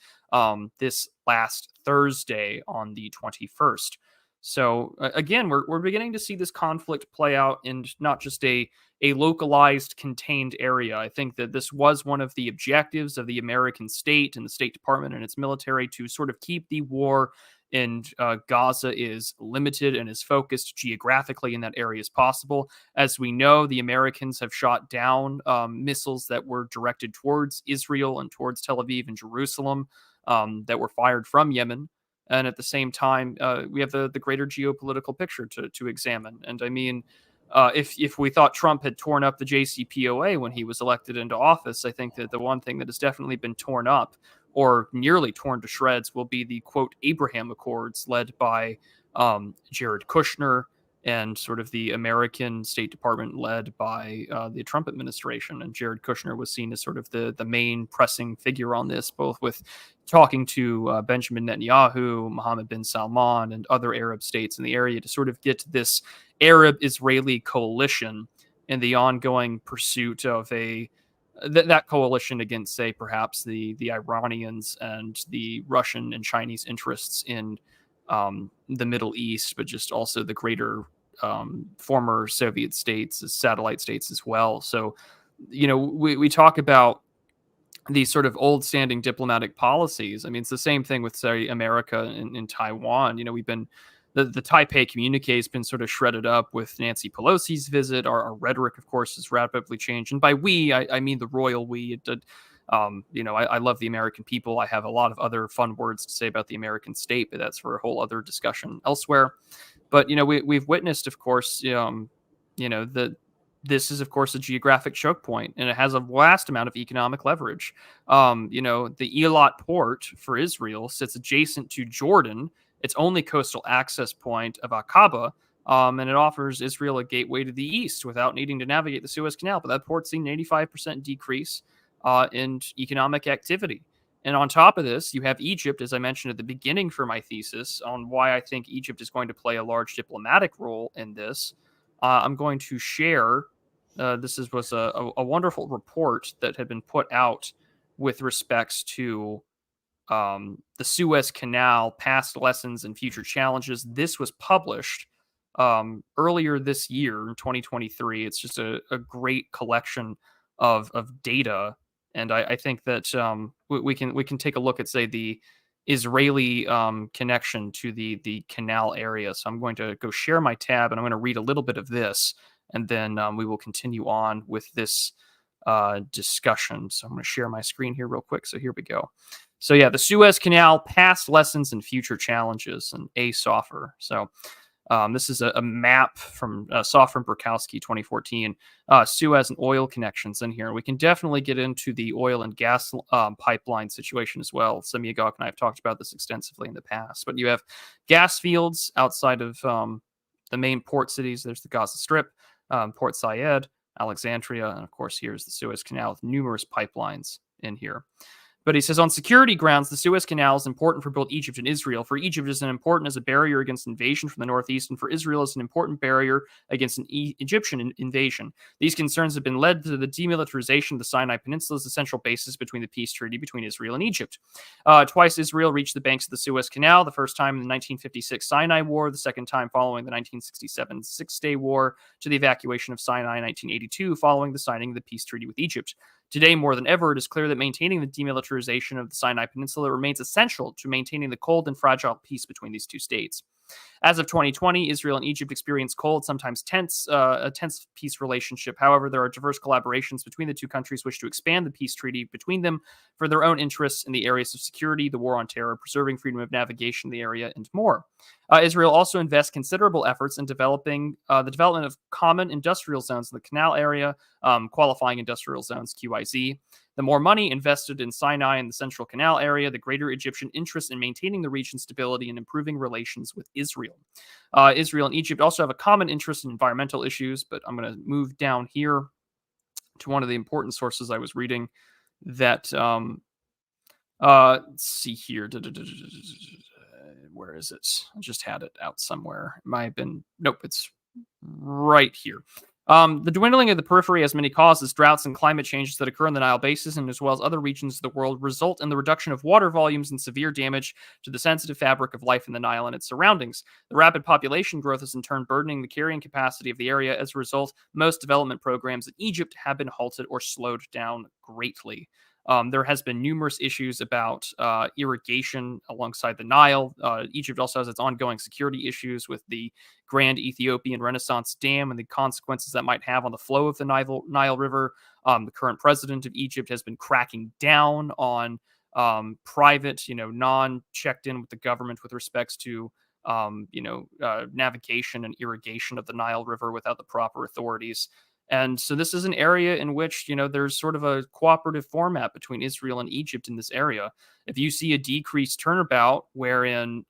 this last Thursday on the 21st. So again, we're beginning to see this conflict play out in not just a localized, contained area. I think that this was one of the objectives of the American state and the State Department and its military, to sort of keep the war in Gaza is limited and is focused geographically in that area as possible. As we know, the Americans have shot down missiles that were directed towards Israel and towards Tel Aviv and Jerusalem that were fired from Yemen. And at the same time, we have the greater geopolitical picture to examine. And I mean, if we thought Trump had torn up the JCPOA when he was elected into office, I think that the one thing that has definitely been torn up or nearly torn to shreds will be the, quote, Abraham Accords led by Jared Kushner and sort of the American State Department led by the Trump administration. And Jared Kushner was seen as sort of the main pressing figure on this, both with talking to Benjamin Netanyahu, Mohammed bin Salman, and other Arab states in the area to sort of get this Arab-Israeli coalition in the ongoing pursuit of that coalition against, say, perhaps the Iranians and the Russian and Chinese interests in the Middle East, but just also the greater former Soviet states, satellite states as well. So, we talk about these sort of old standing diplomatic policies. I mean, it's the same thing with, say, America in Taiwan. We've been, the Taipei communique has been sort of shredded up with Nancy Pelosi's visit. Our rhetoric, of course, has rapidly changed. And by we, I mean the royal we. It did, I love the American people. I have a lot of other fun words to say about the American state, but that's for a whole other discussion elsewhere. But, we've witnessed, of course, that this is, of course, a geographic choke point, and it has a vast amount of economic leverage. The Eilat port for Israel sits adjacent to Jordan, its only coastal access point of Aqaba, and it offers Israel a gateway to the east without needing to navigate the Suez Canal. But that port's seen an 85% decrease in economic activity. And on top of this, you have Egypt, as I mentioned at the beginning for my thesis, on why I think Egypt is going to play a large diplomatic role in this. I'm going to share, was a wonderful report that had been put out with respects to the Suez Canal, past lessons and future challenges. This was published earlier this year in 2023. It's just a great collection of data. And I think that we can take a look at, say, the Israeli connection to the canal area. So I'm going to go share my tab, and I'm going to read a little bit of this, and then we will continue on with this discussion. So I'm going to share my screen here real quick. So here we go. So yeah, the Suez Canal, past lessons and future challenges, and A. Soffer. So this is a map from Soffer and Burkowski, 2014, Suez and oil connections in here. We can definitely get into the oil and gas pipeline situation as well. Semyagok and I have talked about this extensively in the past. But you have gas fields outside of the main port cities. There's the Gaza Strip, Port Said, Alexandria, and of course here's the Suez Canal with numerous pipelines in here. But he says, on security grounds, the Suez Canal is important for both Egypt and Israel. For Egypt, it is important as a barrier against invasion from the northeast, and for Israel, it's an important barrier against an Egyptian invasion. These concerns have been led to the demilitarization of the Sinai Peninsula as the central basis between the peace treaty between Israel and Egypt. Twice, Israel reached the banks of the Suez Canal, the first time in the 1956 Sinai War, the second time following the 1967 Six-Day War, to the evacuation of Sinai in 1982, following the signing of the peace treaty with Egypt. Today, more than ever, it is clear that maintaining the demilitarization of the Sinai Peninsula remains essential to maintaining the cold and fragile peace between these two states. As of 2020, Israel and Egypt experience cold, sometimes a tense peace relationship. However, there are diverse collaborations between the two countries which to expand the peace treaty between them for their own interests in the areas of security, the war on terror, preserving freedom of navigation in the area, and more. Israel also invests considerable efforts in developing the development of common industrial zones in the canal area, qualifying industrial zones, QIZ. The more money invested in Sinai and the Central Canal area, the greater Egyptian interest in maintaining the region's stability and improving relations with Israel. Israel and Egypt also have a common interest in environmental issues, but I'm going to move down here to one of the important sources I was reading that, let's see here. Where is it? I just had it out somewhere. It might have been, nope, it's right here. The dwindling of the periphery has many causes. Droughts and climate changes that occur in the Nile Basin, as well as other regions of the world, result in the reduction of water volumes and severe damage to the sensitive fabric of life in the Nile and its surroundings. The rapid population growth is in turn burdening the carrying capacity of the area. As a result, most development programs in Egypt have been halted or slowed down greatly. There has been numerous issues about irrigation alongside the Nile. Egypt also has its ongoing security issues with the Grand Ethiopian Renaissance Dam and the consequences that might have on the flow of the Nile River. The current president of Egypt has been cracking down on private, non-checked in with the government with respects to navigation and irrigation of the Nile River without the proper authorities. And so this is an area in which, there's sort of a cooperative format between Israel and Egypt in this area. If you see a decreased turnabout wherein,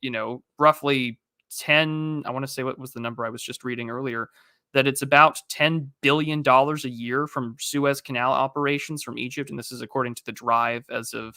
roughly 10, I want to say, what was the number I was just reading earlier, that it's about $10 billion a year from Suez Canal operations from Egypt. And this is according to the Drive as of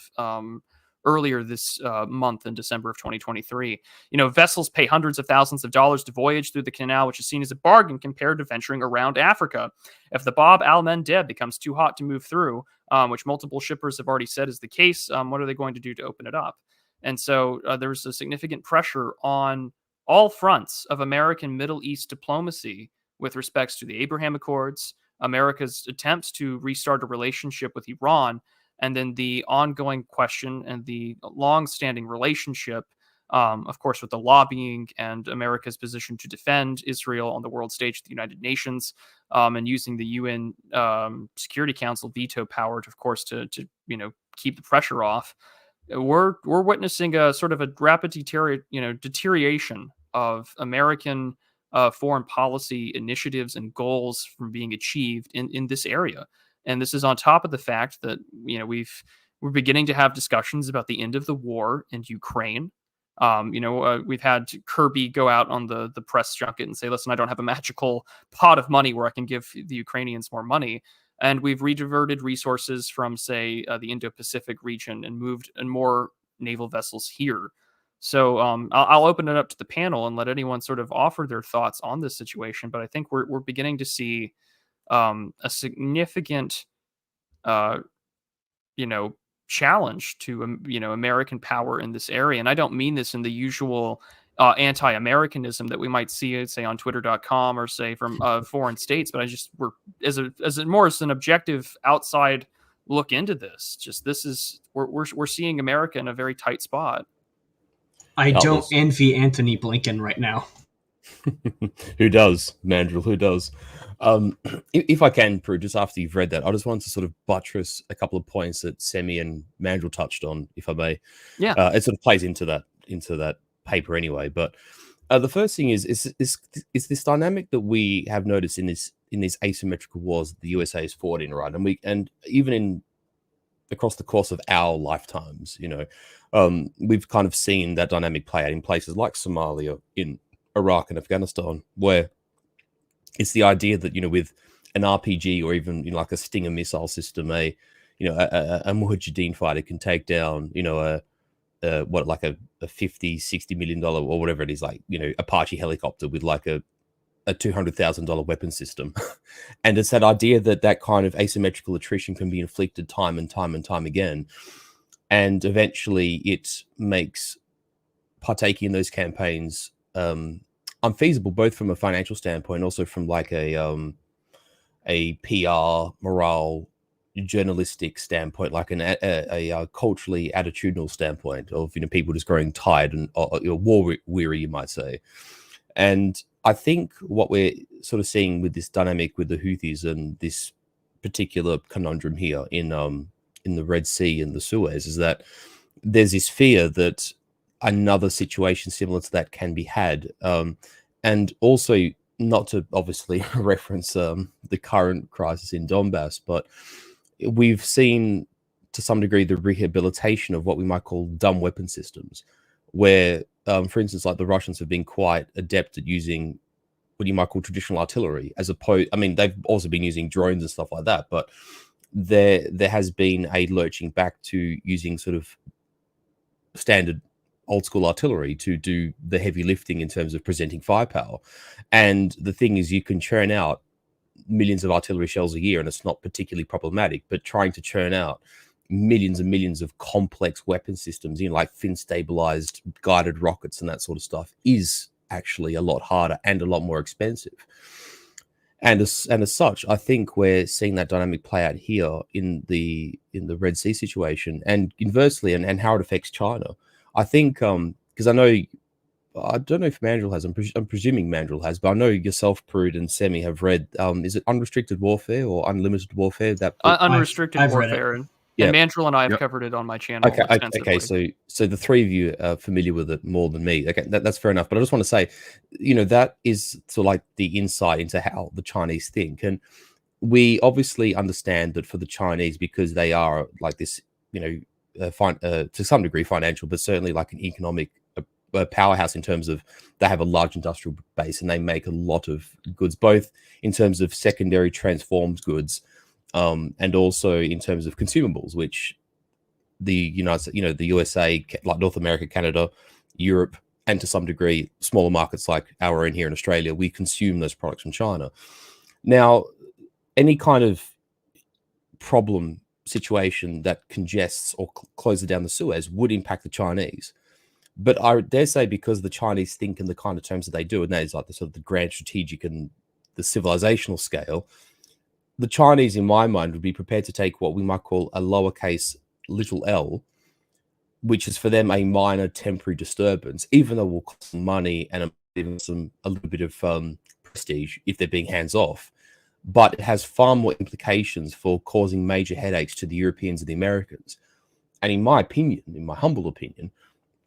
earlier this month in December of 2023. Vessels pay hundreds of thousands of dollars to voyage through the canal, which is seen as a bargain compared to venturing around Africa. If the Bab al-Mandeb becomes too hot to move through, which multiple shippers have already said is the case, what are they going to do to open it up? And so there's a significant pressure on all fronts of American Middle East diplomacy with respects to the Abraham Accords, America's attempts to restart a relationship with Iran, and then the ongoing question and the long-standing relationship, of course, with the lobbying and America's position to defend Israel on the world stage of the United Nations, and using the UN Security Council veto power, of course, to keep the pressure off. We're witnessing a sort of a rapid deterioration of American foreign policy initiatives and goals from being achieved in this area. And this is on top of the fact that, we're beginning to have discussions about the end of the war in Ukraine. We've had Kirby go out on the press junket and say, listen, I don't have a magical pot of money where I can give the Ukrainians more money. And we've rediverted resources from, say, the Indo-Pacific region and moved more naval vessels here. So I'll open it up to the panel and let anyone sort of offer their thoughts on this situation. But I think we're beginning to see a significant, challenge to, American power in this area. And I don't mean this in the usual anti-Americanism that we might see, say, on Twitter.com or say from foreign states. But we're as an objective outside look into this. We're seeing America in a very tight spot. I don't envy Anthony Blinken right now. Who does, Mandrill? Who does? If I can, Prue, just after you've read that, I just wanted to sort of buttress a couple of points that Semi and Mandrill touched on, if I may. Yeah, it sort of plays into that paper anyway. But the first thing is this dynamic that we have noticed in these asymmetrical wars that the USA has fought in Iran, and even across the course of our lifetimes, we've kind of seen that dynamic play out in places like Somalia, in Iraq and Afghanistan, where it's the idea that, with an RPG or even, like a Stinger missile system, a Mujahideen fighter can take down, a $50, $60 million or whatever it is, like, Apache helicopter with like a $200,000 weapon system. And it's that idea that kind of asymmetrical attrition can be inflicted time and time and time again. And eventually it makes partaking in those campaigns unfeasible, both from a financial standpoint, also from like a PR, morale, journalistic standpoint, like a culturally attitudinal standpoint of people just growing tired and war weary, you might say. And I think what we're sort of seeing with this dynamic with the Houthis and this particular conundrum here in the Red Sea and the Suez is that there's this fear that another situation similar to that can be had. And also, not to obviously reference the current crisis in Donbass, but we've seen to some degree the rehabilitation of what we might call dumb weapon systems, where, for instance, like the Russians have been quite adept at using what you might call traditional artillery, as opposed, they've also been using drones and stuff like that, but there has been a lurching back to using sort of standard old school artillery to do the heavy lifting in terms of presenting firepower. And the thing is, you can churn out millions of artillery shells a year and it's not particularly problematic, but trying to churn out millions and millions of complex weapon systems, like thin stabilized guided rockets and that sort of stuff, is actually a lot harder and a lot more expensive. And as such, I think we're seeing that dynamic play out here in the Red Sea situation, and inversely, and how it affects China. I think, because I don't know if Mandrill has, I'm presuming Mandrill has, but I know yourself, Prude, and Semi have read, is it Unrestricted Warfare or Unlimited Warfare? That Unrestricted I've Warfare. And Mandrill and I have covered it on my channel extensively. Okay, so the three of you are familiar with it more than me. Okay, that's fair enough. But I just want to say, that is sort of like the insight into how the Chinese think. And we obviously understand that for the Chinese, because they are like this, to some degree financial, but certainly like an economic powerhouse in terms of they have a large industrial base and they make a lot of goods, both in terms of secondary transformed goods, and also in terms of consumables, which the the USA, like North America, Canada, Europe, and to some degree smaller markets like our own here in Australia, we consume those products from China. Now, any kind of problem situation that congests or closes down the Suez would impact the Chinese. But I dare say, because the Chinese think in the kind of terms that they do, and that is like the sort of the grand strategic and the civilizational scale, the Chinese, in my mind, would be prepared to take what we might call a lowercase little l, which is for them a minor temporary disturbance, even though it will cost them money and even a little bit of prestige if they're being hands off. But it has far more implications for causing major headaches to the Europeans and the Americans. And in my opinion, in my humble opinion,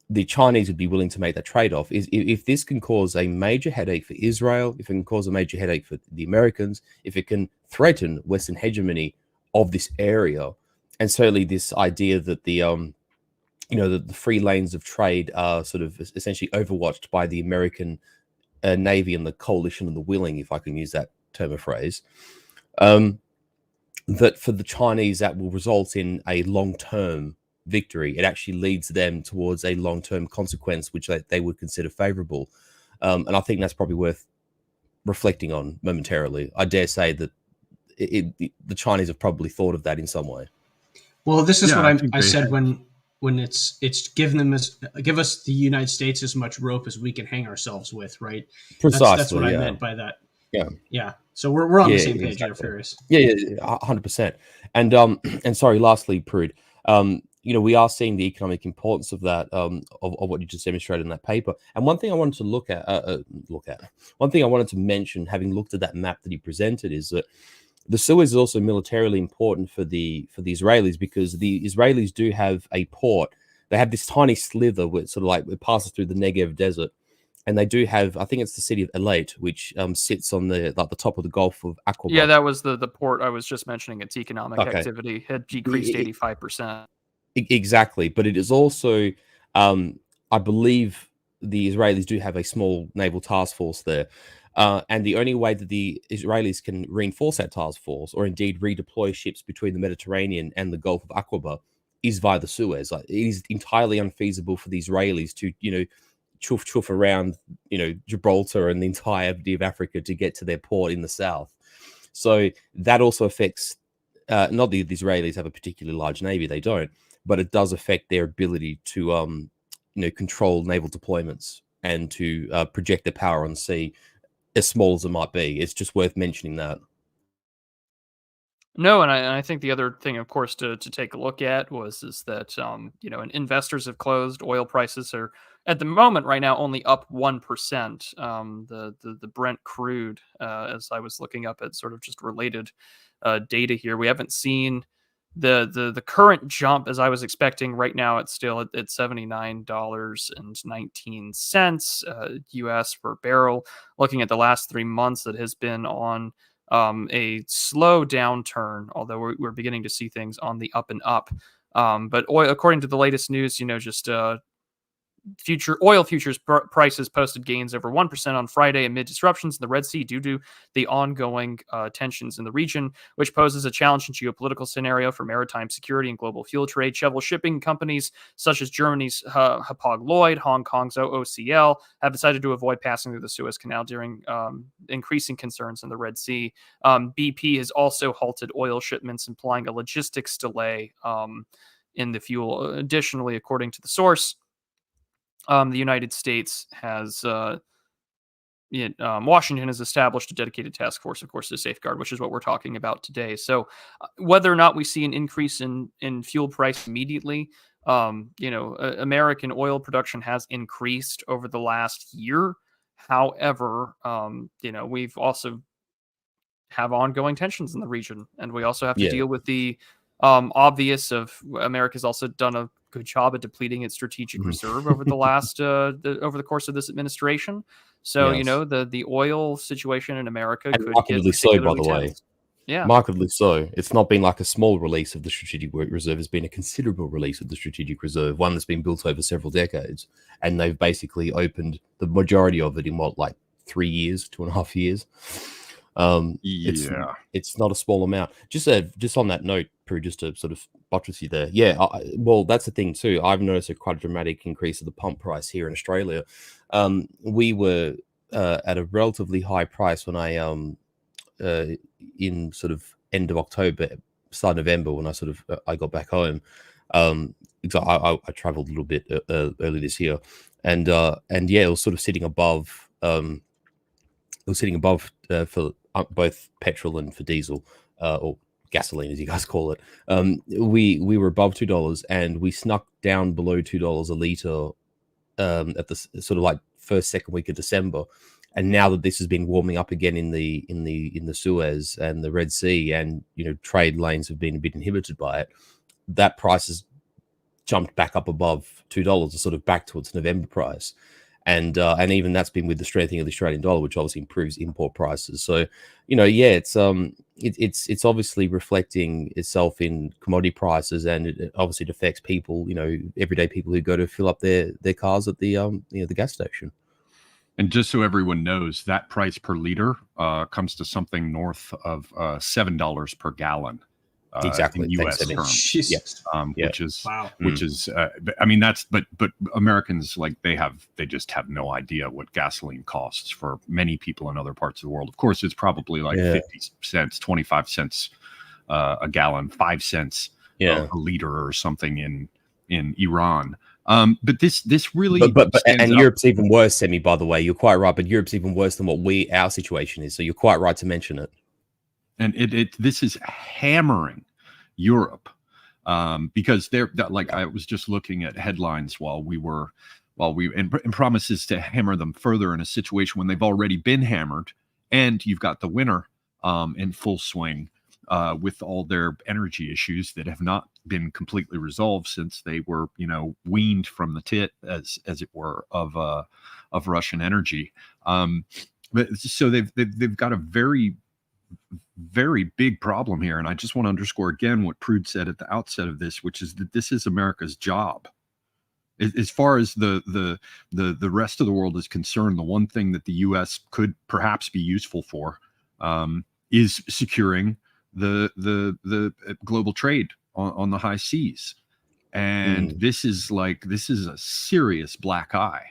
the Chinese would be willing to make that trade-off. Is if this can cause a major headache for Israel, if it can cause a major headache for the Americans, if it can threaten Western hegemony of this area, and certainly this idea that the free lanes of trade are sort of essentially overwatched by the American Navy and the coalition of the willing, if I can use that term of phrase, that for the Chinese that will result in a long-term victory. It actually leads them towards a long-term consequence which they would consider favorable, and I think that's probably worth reflecting on momentarily. I dare say that the Chinese have probably thought of that in some way. Well, this is what I said when it's give us the United States as much rope as we can hang ourselves with, right? Precisely. That's what I meant by that. Yeah. So we're on the same page here, Furius. Yeah, 100%. And sorry, lastly, Prude, we are seeing the economic importance of that, of what you just demonstrated in that paper. And one thing I wanted to one thing I wanted to mention, having looked at that map that he presented, is that the Suez is also militarily important for the Israelis, because the Israelis do have a port. They have this tiny slither where it passes through the Negev desert. And they do have, I think it's the city of Eilat, which sits on the top of the Gulf of Aqaba. Yeah, that was the port I was just mentioning. Its economic activity had decreased 85%. Exactly. But it is also, I believe the Israelis do have a small naval task force there. And the only way that the Israelis can reinforce that task force, or indeed redeploy ships between the Mediterranean and the Gulf of Aqaba, is via the Suez. It is entirely unfeasible for the Israelis to, chuff around, Gibraltar and the entirety of Africa to get to their port in the south. So that also affects, not the Israelis have a particularly large navy, they don't, but it does affect their ability to, control naval deployments and to project their power on sea, as small as it might be. It's just worth mentioning that. No, and I think the other thing, of course, to take a look at is that investors have closed. Oil prices are at the moment right now only up 1%. The Brent crude, as I was looking up at sort of just related data here, we haven't seen the current jump as I was expecting. Right now, it's still at $79.19 US per barrel. Looking at the last 3 months, it has been on a slow downturn, although we're beginning to see things on the up and up. But oil, according to the latest news, oil futures prices posted gains over 1% on Friday amid disruptions in the Red Sea due to the ongoing tensions in the region, which poses a challenging geopolitical scenario for maritime security and global fuel trade. Several shipping companies, such as Germany's Hapag-Lloyd, Hong Kong's OOCL, have decided to avoid passing through the Suez Canal during increasing concerns in the Red Sea. BP has also halted oil shipments, implying a logistics delay in the fuel. Additionally, according to the source, the United States has, Washington has established a dedicated task force, of course, to safeguard, which is what we're talking about today. So whether or not we see an increase in fuel price immediately, American oil production has increased over the last year. However, we've also have ongoing tensions in the region, and we also have to deal with the obvious of America's also done a good job at depleting its strategic reserve over the last over the course of this administration. So the oil situation in America could get rapidly so, by the way. Yeah. Markedly so. It's not been like a small release of the strategic reserve. It's been a considerable release of the strategic reserve, one that's been built over several decades. And they've basically opened the majority of it in what, like 3 years, 2.5 years. Yeah. It's not a small amount. Just on that note, Prue, just to sort of buttress you there. Yeah, well, that's the thing too. I've noticed quite a dramatic increase of the pump price here in Australia. We were at a relatively high price when I in sort of end of October, start of November, when I got back home. Because I traveled a little bit early this year, and yeah, it was sort of sitting above. It was sitting above for both petrol and for diesel, or gasoline, as you guys call it. We were above $2, and we snuck down below $2 a liter at the sort of like second week of December. And now that this has been warming up again in the Suez and the Red Sea, and trade lanes have been a bit inhibited by it, that price has jumped back up above $2, sort of back to its November price. And even that's been with the strengthening of the Australian dollar, which obviously improves import prices. So, yeah, it's obviously reflecting itself in commodity prices, and it obviously affects people, everyday people who go to fill up their cars at the the gas station. And just so everyone knows, that price per liter comes to something north of $7 per gallon. Exactly. In U.S. terms. Jesus. Which is wow. Which is I mean, that's but Americans, like, they just have no idea what gasoline costs for many people in other parts of the world. Of course, it's probably like 50 cents, 25 cents a gallon, 5 cents a liter or something in Iran. But this really, but and Europe's even worse, Semi, by the way. You're quite right, but Europe's even worse than what our situation is. So you're quite right to mention it. And this is hammering Europe, because they're like, I was just looking at headlines and promises to hammer them further in a situation when they've already been hammered, and you've got the winter in full swing, with all their energy issues that have not been completely resolved since they were, weaned from the tit, as it were, of Russian energy. But so they've got a very, very big problem here. And I just want to underscore again what Prude said at the outset of this, which is that this is America's job. As far as the rest of the world is concerned, the one thing that the U.S. could perhaps be useful for is securing the global trade on the high seas. And this is a serious black eye.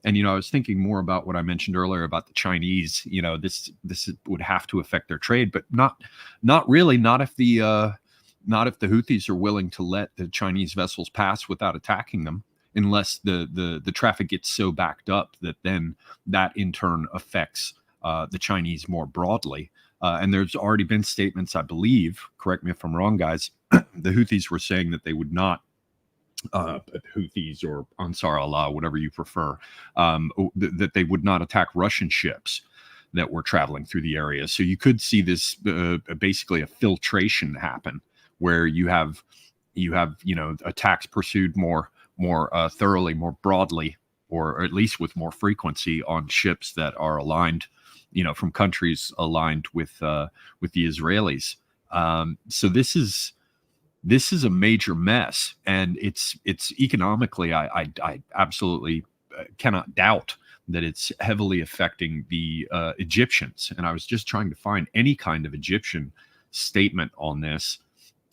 And, I was thinking more about what I mentioned earlier about the Chinese. This would have to affect their trade, but not really, not if the Houthis are willing to let the Chinese vessels pass without attacking them, unless the traffic gets so backed up that in turn affects the Chinese more broadly. And there's already been statements, I believe, correct me if I'm wrong, guys, the Houthis were saying that they would not, Houthis or Ansar Allah, whatever you prefer, that they would not attack Russian ships that were traveling through the area. So you could see this basically a filtration happen, where you have attacks pursued more thoroughly, more broadly, or at least with more frequency on ships that are aligned, from countries aligned with the Israelis. So this is a major mess, and it's economically, I absolutely cannot doubt that it's heavily affecting the Egyptians. And I was just trying to find any kind of Egyptian statement on this,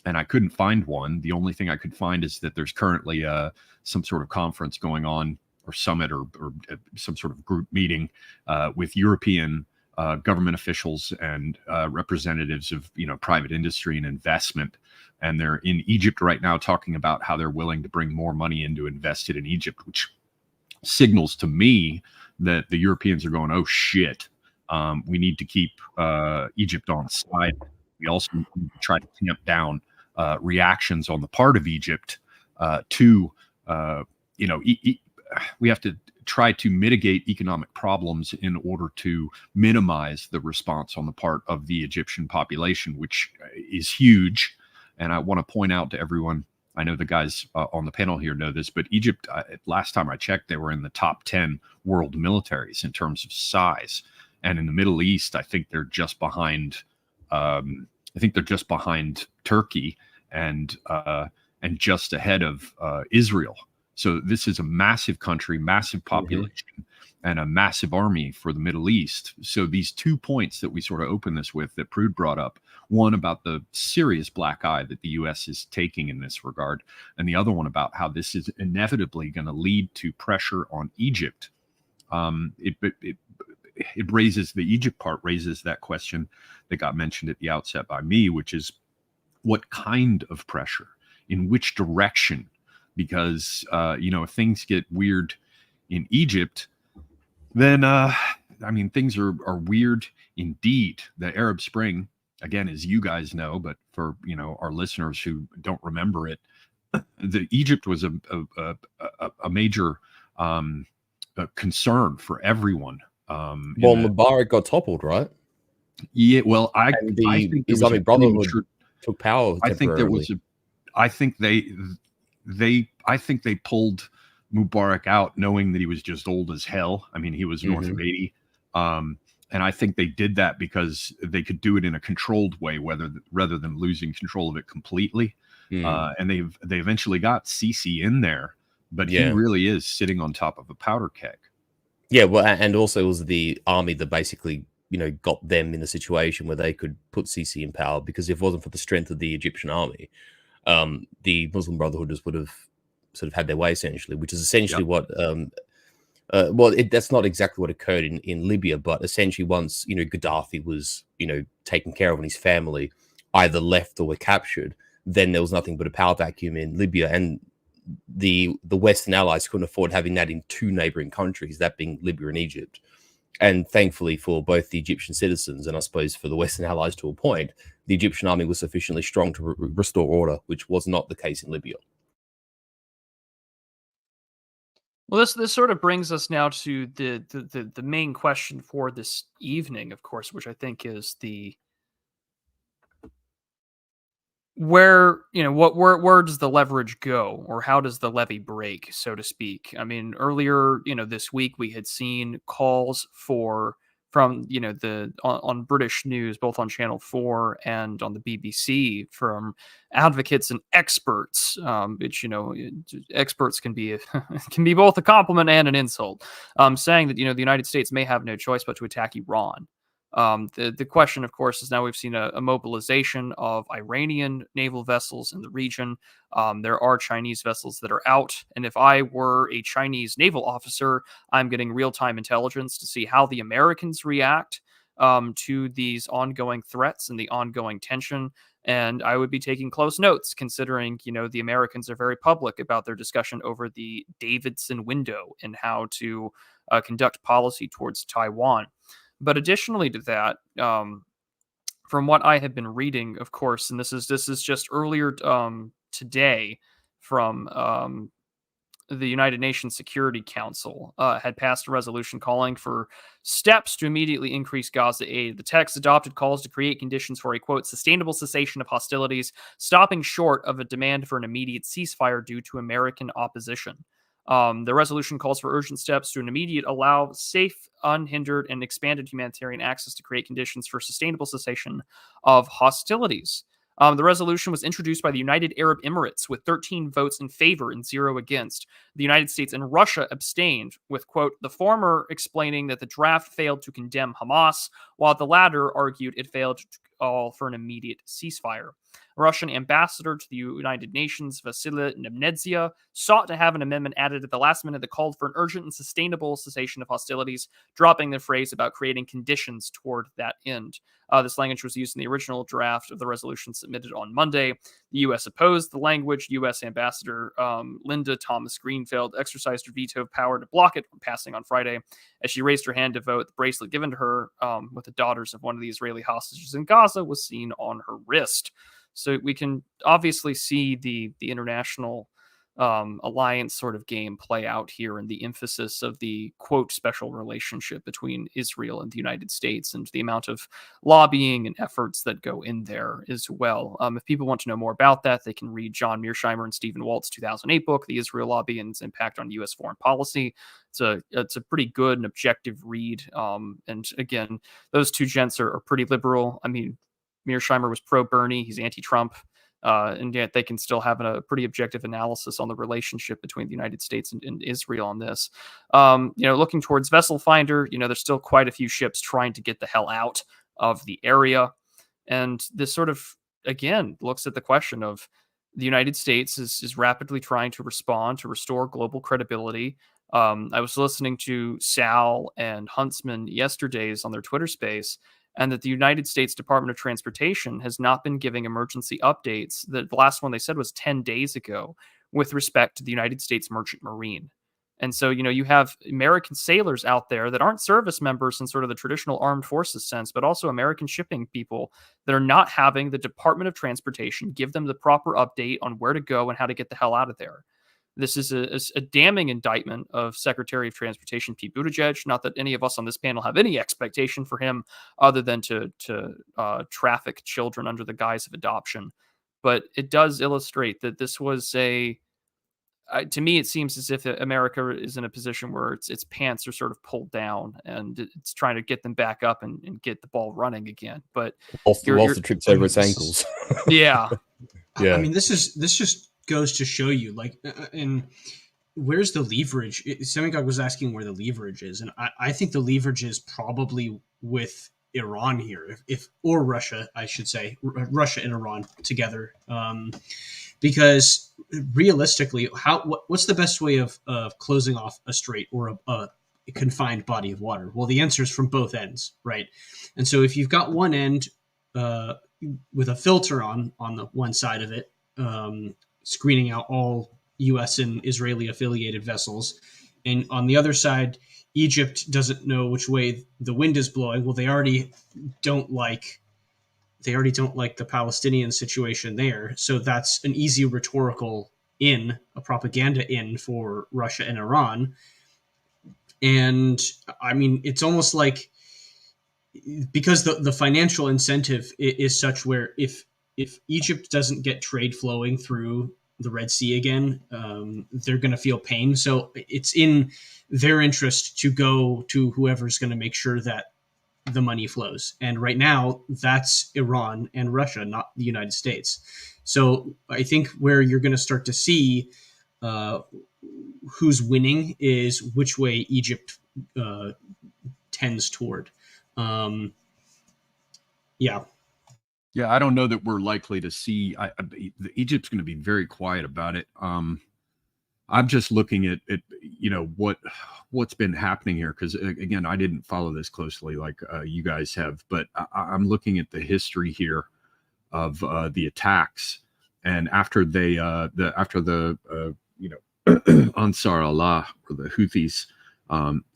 and I couldn't find one. The only thing I could find is that there's currently some sort of conference going on, or summit, or some sort of group meeting with European government officials and representatives of private industry and investment. And they're in Egypt right now talking about how they're willing to bring more money in to invest it in Egypt, which signals to me that the Europeans are going, oh shit, we need to keep Egypt on side. We also need to try to tamp down reactions on the part of Egypt to we have to try to mitigate economic problems in order to minimize the response on the part of the Egyptian population, which is huge. And I want to point out to everyone, I know the guys on the panel here know this, but Egypt, last time I checked, they were in the top 10 world militaries in terms of size. And in the Middle East, I think they're just behind I think they're just behind Turkey and just ahead of Israel. So this is a massive country, massive population, and a massive army for the Middle East. So these 2 points that we sort of open this with that Prude brought up, one about the serious black eye that the U.S. is taking in this regard, and the other one about how this is inevitably going to lead to pressure on Egypt. It raises, the Egypt part raises that question that got mentioned at the outset by me, which is what kind of pressure, in which direction? Because, if things get weird in Egypt, then, things are weird indeed. The Arab Spring, again, as you guys know, but for, our listeners who don't remember it, Egypt was a major concern for everyone. Mubarak got toppled, right? Yeah, well, I And think the there was Islamic a Brotherhood premature- took power I think there was temporarily. I think they pulled Mubarak out knowing that he was just old as hell. I mean, he was north of 80. And I think they did that because they could do it in a controlled way, rather than losing control of it completely. And they eventually got Sisi in there, but he really is sitting on top of a powder keg. Yeah, well, and also it was the army that basically, got them in a situation where they could put Sisi in power, because if it wasn't for the strength of the Egyptian army, the Muslim Brotherhood just would have sort of had their way, essentially, which is essentially what that's not exactly what occurred in Libya, but essentially once, Gaddafi was, taken care of and his family either left or were captured, then there was nothing but a power vacuum in Libya, and the Western allies couldn't afford having that in two neighboring countries, that being Libya and Egypt. And thankfully for both the Egyptian citizens and I suppose for the Western allies to a point, the Egyptian army was sufficiently strong to restore order, which was not the case in Libya. Well, this sort of brings us now to the main question for this evening, of course, which I think is where does the leverage go, or how does the levee break, so to speak? I mean, earlier, this week we had seen calls from on British news, both on Channel 4 and on the BBC, from advocates and experts, which, experts can be can be both a compliment and an insult, saying that, the United States may have no choice but to attack Iran. The question, of course, is now we've seen a mobilization of Iranian naval vessels in the region. There are Chinese vessels that are out. And if I were a Chinese naval officer, I'm getting real-time intelligence to see how the Americans react to these ongoing threats and the ongoing tension. And I would be taking close notes, considering, the Americans are very public about their discussion over the Davidson window and how to conduct policy towards Taiwan. But additionally to that, from what I have been reading, of course, and this is just earlier today from the United Nations Security Council had passed a resolution calling for steps to immediately increase Gaza aid. The text adopted calls to create conditions for a, quote, sustainable cessation of hostilities, stopping short of a demand for an immediate ceasefire due to American opposition. The resolution calls for urgent steps to an immediate allow safe, unhindered, and expanded humanitarian access to create conditions for sustainable cessation of hostilities. The resolution was introduced by the United Arab Emirates with 13 votes in favor and 0 against. The United States and Russia abstained, with, quote, the former explaining that the draft failed to condemn Hamas, while the latter argued it failed to call for an immediate ceasefire. Russian ambassador to the United Nations, Vasily Nebnezia, sought to have an amendment added at the last minute that called for an urgent and sustainable cessation of hostilities, dropping the phrase about creating conditions toward that end. This language was used in the original draft of the resolution submitted on Monday. The U.S. opposed the language. U.S. Ambassador Linda Thomas Greenfield exercised her veto power to block it from passing on Friday. As she raised her hand to vote, the bracelet given to her with the daughters of one of the Israeli hostages in Gaza was seen on her wrist. So we can obviously see the international alliance sort of game play out here, and the emphasis of the, quote, special relationship between Israel and the United States, and the amount of lobbying and efforts that go in there as well. If people want to know more about that, they can read John Mearsheimer and Stephen Walt's 2008 book, The Israel Lobby and Its Impact on U.S. Foreign Policy. It's a pretty good and objective read. And again, those two gents are pretty liberal. I mean, Mearsheimer was pro-Bernie. He's anti-Trump. And yet they can still have a pretty objective analysis on the relationship between the United States and Israel on this. Looking towards Vessel Finder, there's still quite a few ships trying to get the hell out of the area. And this sort of, again, looks at the question of the United States is rapidly trying to respond to restore global credibility. I was listening to Sal and Huntsman yesterday's on their Twitter space, and that the United States Department of Transportation has not been giving emergency updates. The last one they said was 10 days ago with respect to the United States Merchant Marine. And so, you have American sailors out there that aren't service members in sort of the traditional armed forces sense, but also American shipping people that are not having the Department of Transportation give them the proper update on where to go and how to get the hell out of there. This is a damning indictment of Secretary of Transportation Pete Buttigieg. Not that any of us on this panel have any expectation for him other than to traffic children under the guise of adoption. But it does illustrate that this was to me, it seems as if America is in a position where its pants are sort of pulled down and it's trying to get them back up and get the ball running again. But whilst the trips over its ankles. Yeah. Yeah. I mean, this just goes to show you, and where's the leverage? Semigog was asking where the leverage is, and I think the leverage is probably with Iran here, or Russia, I should say, Russia and Iran together, because realistically, what's the best way of closing off a strait or a confined body of water? Well, the answer is from both ends, right? And so if you've got one end with a filter on the one side of it, screening out all U.S. and Israeli affiliated vessels, and on the other side, Egypt doesn't know which way the wind is blowing. Well, they already don't like the Palestinian situation there, so that's an easy rhetorical a propaganda for Russia and Iran. And I mean, it's almost like, because the financial incentive is such where if Egypt doesn't get trade flowing through the Red Sea again, they're going to feel pain. So it's in their interest to go to whoever's going to make sure that the money flows. And right now, that's Iran and Russia, not the United States. So I think where you're going to start to see who's winning is which way Egypt tends toward. Yeah, I don't know that we're likely to see. Egypt's going to be very quiet about it. I'm just looking at what's been happening here, because again, I didn't follow this closely like you guys have, but I'm looking at the history here of the attacks, and after the Ansar Allah, or the Houthis,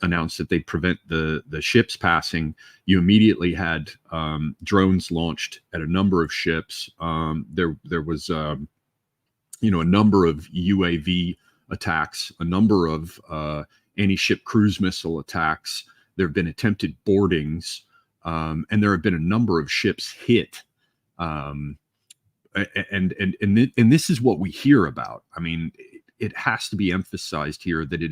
announced that they'd prevent the ships passing, you immediately had drones launched at a number of ships. There was a number of UAV attacks, a number of anti-ship cruise missile attacks. There have been attempted boardings, and there have been a number of ships hit. And this is what we hear about. I mean, it has to be emphasized here that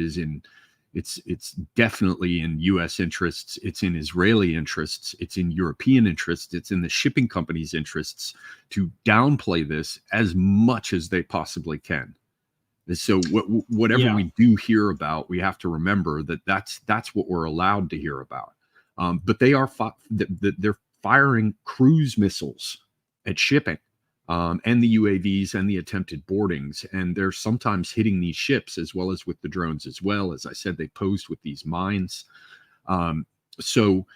it's definitely in U.S. interests. It's in Israeli interests. It's in European interests. It's in the shipping companies' interests to downplay this as much as they possibly can. So whatever we do hear about, we have to remember that that's what we're allowed to hear about. But they are they're firing cruise missiles at shipping, and the UAVs and the attempted boardings, and they're sometimes hitting these ships as well as with the drones as well. As I said, they posed with these mines. So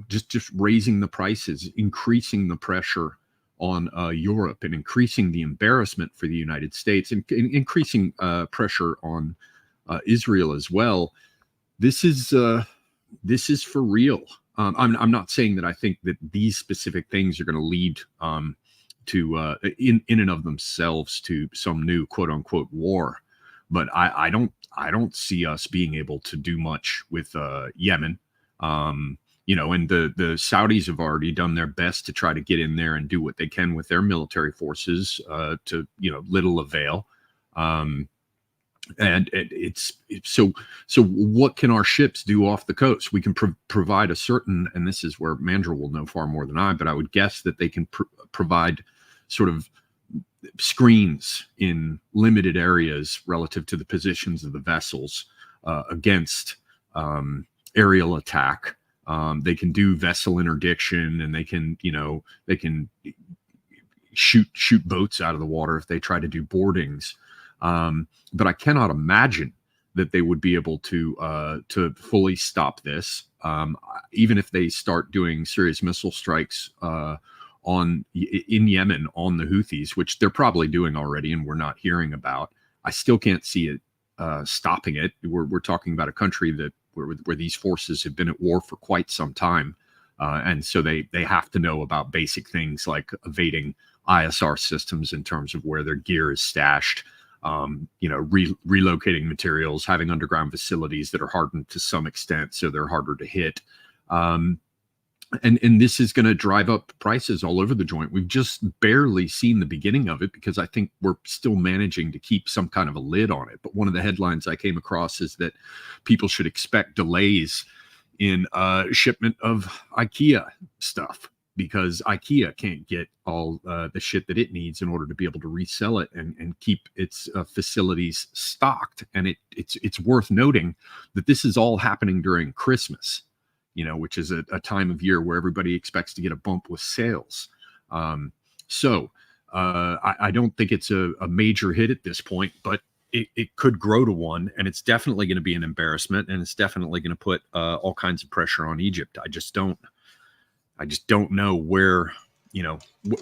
just raising the prices, increasing the pressure on Europe, and increasing the embarrassment for the United States, and increasing pressure on Israel as well. This is for real. I'm not saying that I think that these specific things are going to lead to in and of themselves to some new quote unquote war, but I don't see us being able to do much with Yemen. And the Saudis have already done their best to try to get in there and do what they can with their military forces, to little avail. And it's so what can our ships do off the coast? We can provide a certain, and this is where Mandrill will know far more than I, but I would guess that they can provide sort of screens in limited areas relative to the positions of the vessels against aerial attack. They can do vessel interdiction, and they can shoot boats out of the water if they try to do boardings. But I cannot imagine that they would be able to fully stop this, even if they start doing serious missile strikes in Yemen on the Houthis, which they're probably doing already, and we're not hearing about. I still can't see it stopping it. We're talking about a country that where these forces have been at war for quite some time, and so they have to know about basic things like evading ISR systems in terms of where their gear is stashed. Relocating materials, having underground facilities that are hardened to some extent, so they're harder to hit. And this is going to drive up prices all over the joint. We've just barely seen the beginning of it because I think we're still managing to keep some kind of a lid on it. But one of the headlines I came across is that people should expect delays in shipment of IKEA stuff, because IKEA can't get all the shit that it needs in order to be able to resell it and keep its facilities stocked. And it's worth noting that this is all happening during Christmas, which is a time of year where everybody expects to get a bump with sales. So I don't think it's a major hit at this point, but it could grow to one, and it's definitely going to be an embarrassment, and it's definitely going to put all kinds of pressure on Egypt. I just don't know where,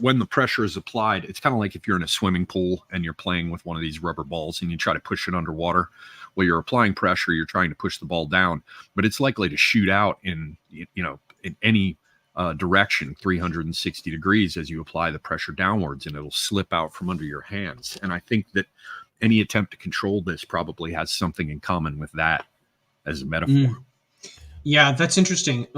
when the pressure is applied. It's kind of like if you're in a swimming pool and you're playing with one of these rubber balls and you try to push it underwater. Well, you're applying pressure, you're trying to push the ball down, but it's likely to shoot out in any direction, 360 degrees as you apply the pressure downwards, and it'll slip out from under your hands. And I think that any attempt to control this probably has something in common with that as a metaphor. Yeah, that's interesting.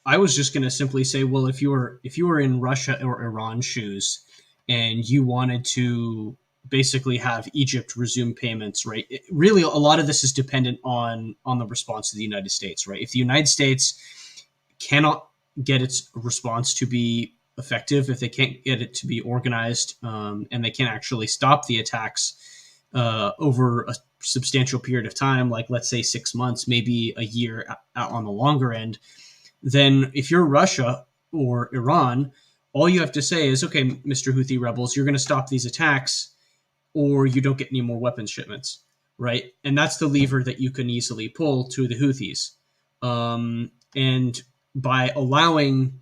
I was just going to simply say, well, if you were in Russia or Iran shoes and you wanted to basically have Egypt resume payments, right? Really, a lot of this is dependent on the response of the United States, right? If the United States cannot get its response to be effective, if they can't get it to be organized, and they can't actually stop the attacks over a substantial period of time, like let's say 6 months, maybe a year on the longer end, then if you're Russia or Iran, all you have to say is, okay, Mr. Houthi rebels, you're going to stop these attacks or you don't get any more weapons shipments, right? And that's the lever that you can easily pull to the Houthis. And by allowing,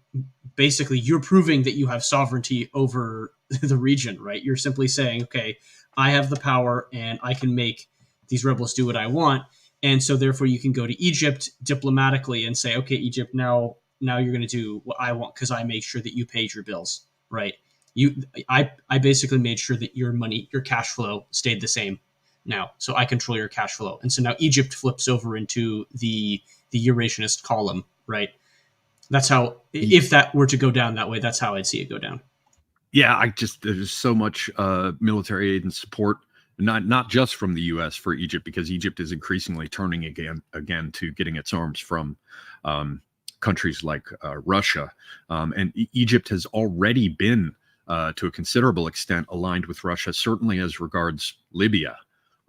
basically, you're proving that you have sovereignty over the region, right? You're simply saying, okay, I have the power and I can make these rebels do what I want. And so therefore you can go to Egypt diplomatically and say, okay, Egypt, now you're going to do what I want because I made sure that you paid your bills, right? I basically made sure that your money, your cash flow stayed the same now. So I control your cash flow. And so now Egypt flips over into the Eurasianist column, right? That's how, if that were to go down that way, that's how I'd see it go down. Yeah, there's so much military aid and support, not just from the U.S. for Egypt, because Egypt is increasingly turning again to getting its arms from countries like Russia. And Egypt has already been, to a considerable extent, aligned with Russia, certainly as regards Libya.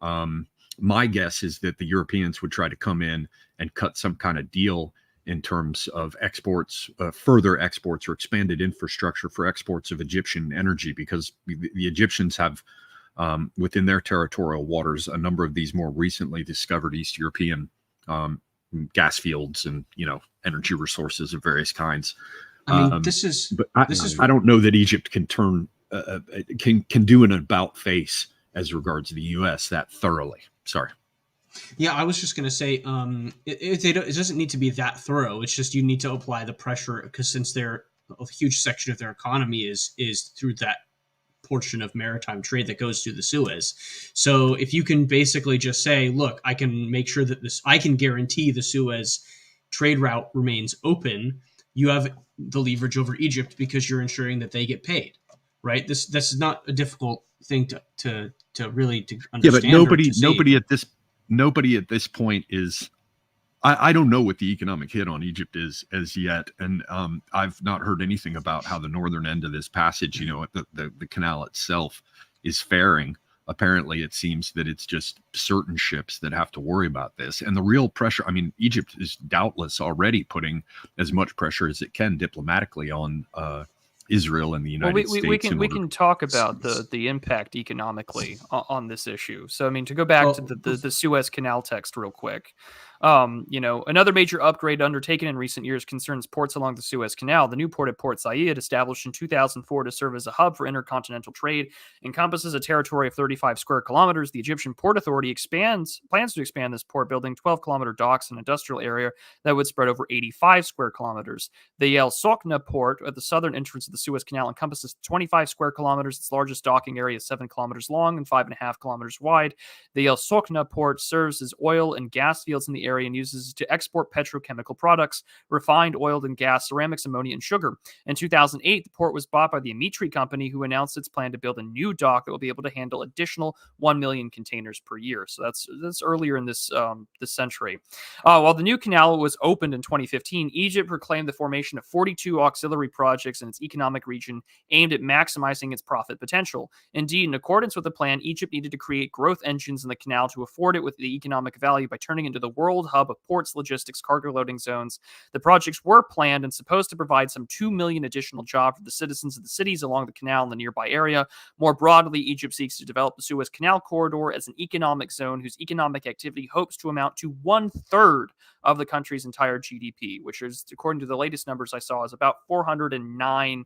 My guess is that the Europeans would try to come in and cut some kind of deal in terms of exports, further exports or expanded infrastructure for exports of Egyptian energy, because the Egyptians have within their territorial waters a number of these more recently discovered East European gas fields and energy resources of various kinds. I mean, I don't know that Egypt can can do an about face as regards to the U.S. that thoroughly. Sorry. Yeah, I was just going to say, it doesn't need to be that thorough. It's just you need to apply the pressure, because since a huge section of their economy is through that portion of maritime trade that goes through the Suez. So if you can basically just say, look, I can make sure that I can guarantee the Suez trade route remains open, you have the leverage over Egypt because you're ensuring that they get paid, right? This is not a difficult thing to really to Yeah, but understand. nobody at this point is. I don't know what the economic hit on Egypt is as yet, and I've not heard anything about how the northern end of this passage, the canal itself, is faring. Apparently, it seems that it's just certain ships that have to worry about this, and the real pressure. I mean, Egypt is doubtless already putting as much pressure as it can diplomatically on Israel and the United States. We can talk about the impact economically on this issue. So, I mean, to go back to the Suez Canal text real quick, another major upgrade undertaken in recent years concerns ports along the Suez Canal. The new port at Port Said, established in 2004 to serve as a hub for intercontinental trade, encompasses a territory of 35 square kilometers. The Egyptian Port Authority plans to expand this port, building 12-kilometer docks and industrial area that would spread over 85 square kilometers. The El Sokna port at the southern entrance of the Suez Canal encompasses 25 square kilometers. Its largest docking area is 7 kilometers long and 5.5 kilometers wide. The El Sokna port serves as oil and gas fields in the area and uses it to export petrochemical products, refined oil and gas, ceramics, ammonia, and sugar. In 2008, the port was bought by the Amitri company, who announced its plan to build a new dock that will be able to handle additional 1 million containers per year. So that's earlier in this century. While the new canal was opened in 2015, Egypt proclaimed the formation of 42 auxiliary projects in its economic region aimed at maximizing its profit potential. Indeed, in accordance with the plan, Egypt needed to create growth engines in the canal to afford it with the economic value by turning into the world hub of ports, logistics, cargo loading zones. The projects were planned and supposed to provide some 2 million additional jobs for the citizens of the cities along the canal and the nearby area. More broadly, Egypt seeks to develop the Suez Canal corridor as an economic zone whose economic activity hopes to amount to 1/3 of the country's entire GDP, which is, according to the latest numbers I saw, is about $409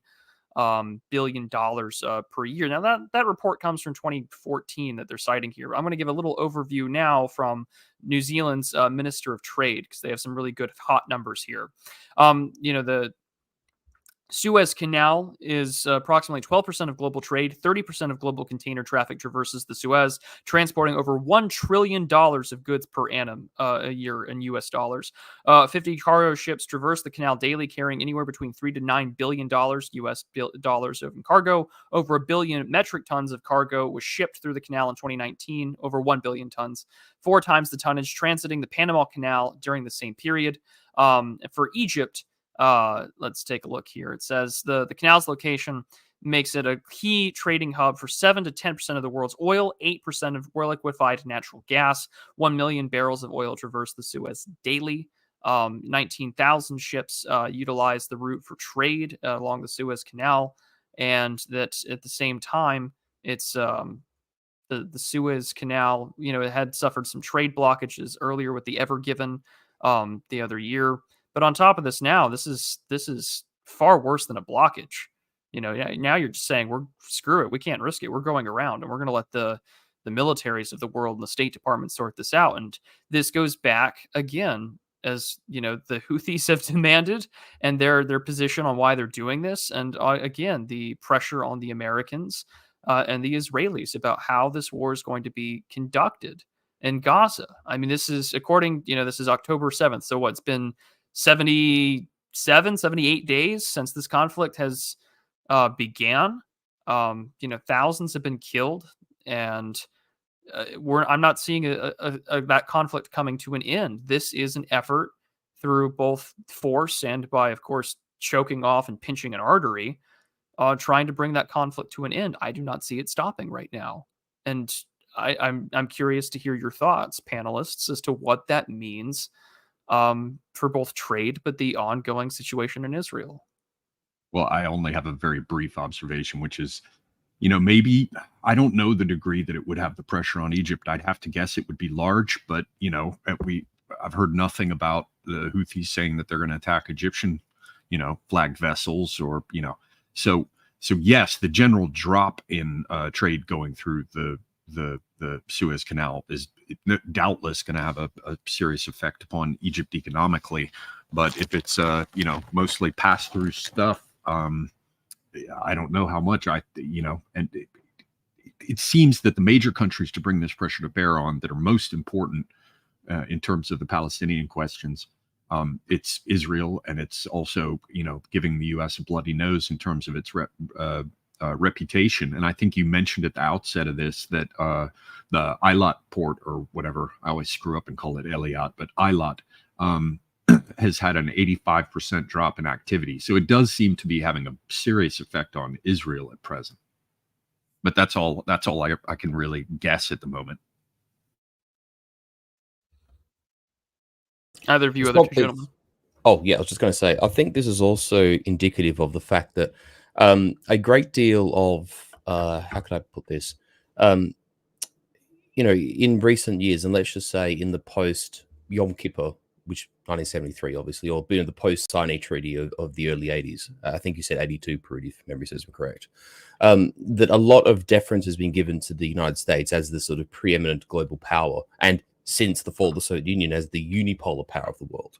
billion per year. Now that report comes from 2014 that they're citing here. I'm going to give a little overview now from New Zealand's Minister of Trade, because they have some really good hot numbers here. The Suez Canal is approximately 12% of global trade. 30% of global container traffic traverses the Suez, transporting over $1 trillion of goods per annum a year in U.S. dollars. 50 cargo ships traverse the canal daily, carrying anywhere between $3 to $9 billion U.S. dollars of cargo. Over 1 billion metric tons of cargo was shipped through the canal in 2019, over 1 billion tons, 4 times the tonnage transiting the Panama Canal during the same period. For Egypt, let's take a look here. It says the canal's location makes it a key trading hub for 7 to 10% of the world's oil, 8% of liquefied natural gas. 1 million barrels of oil traverse the Suez daily. 19,000 ships utilize the route for trade along the Suez Canal, and that at the same time, it's the Suez Canal. It had suffered some trade blockages earlier with the Ever Given the other year. But on top of this, now this is far worse than a blockage. Now you're just saying, screw it, we can't risk it. We're going around, and we're going to let the militaries of the world and the State Department sort this out. And this goes back again, as the Houthis have demanded, and their position on why they're doing this, and again the pressure on the Americans and the Israelis about how this war is going to be conducted in Gaza. I mean, this is this is October 7th. So it's been 78 days since this conflict has began. Thousands have been killed, and I'm not seeing that conflict coming to an end. This is an effort through both force and by, of course, choking off and pinching an artery, trying to bring that conflict to an end. I do not see it stopping right now, and I'm curious to hear your thoughts, panelists, as to what that means for both trade, but the ongoing situation in Israel. Well, I only have a very brief observation, which is, maybe, I don't know the degree that it would have the pressure on Egypt. I'd have to guess it would be large, but, I've heard nothing about the Houthis saying that they're going to attack Egyptian, flagged vessels or, so yes, the general drop in trade going through the Suez Canal is doubtless going to have a serious effect upon Egypt economically. But if it's mostly pass through stuff, I don't know how much and it seems that the major countries to bring this pressure to bear on that are most important in terms of the Palestinian questions, it's Israel, and it's also giving the U.S. a bloody nose in terms of its reputation. And I think you mentioned at the outset of this that the Eilat port, or whatever, I always screw up and call it Eliat, but Eilat has had an 85% drop in activity. So it does seem to be having a serious effect on Israel at present. But that's all I can really guess at the moment. Either of you other two gentlemen? Oh, yeah, I was just going to say, I think this is also indicative of the fact that a great deal of, how can I put this? In recent years, and let's just say in the post-Yom Kippur, which 1973, obviously, or the post-Sinai Treaty of the early 80s. I think you said 82, Prudy, if memory serves me correct. That a lot of deference has been given to the United States as the sort of preeminent global power, and since the fall of the Soviet Union as the unipolar power of the world,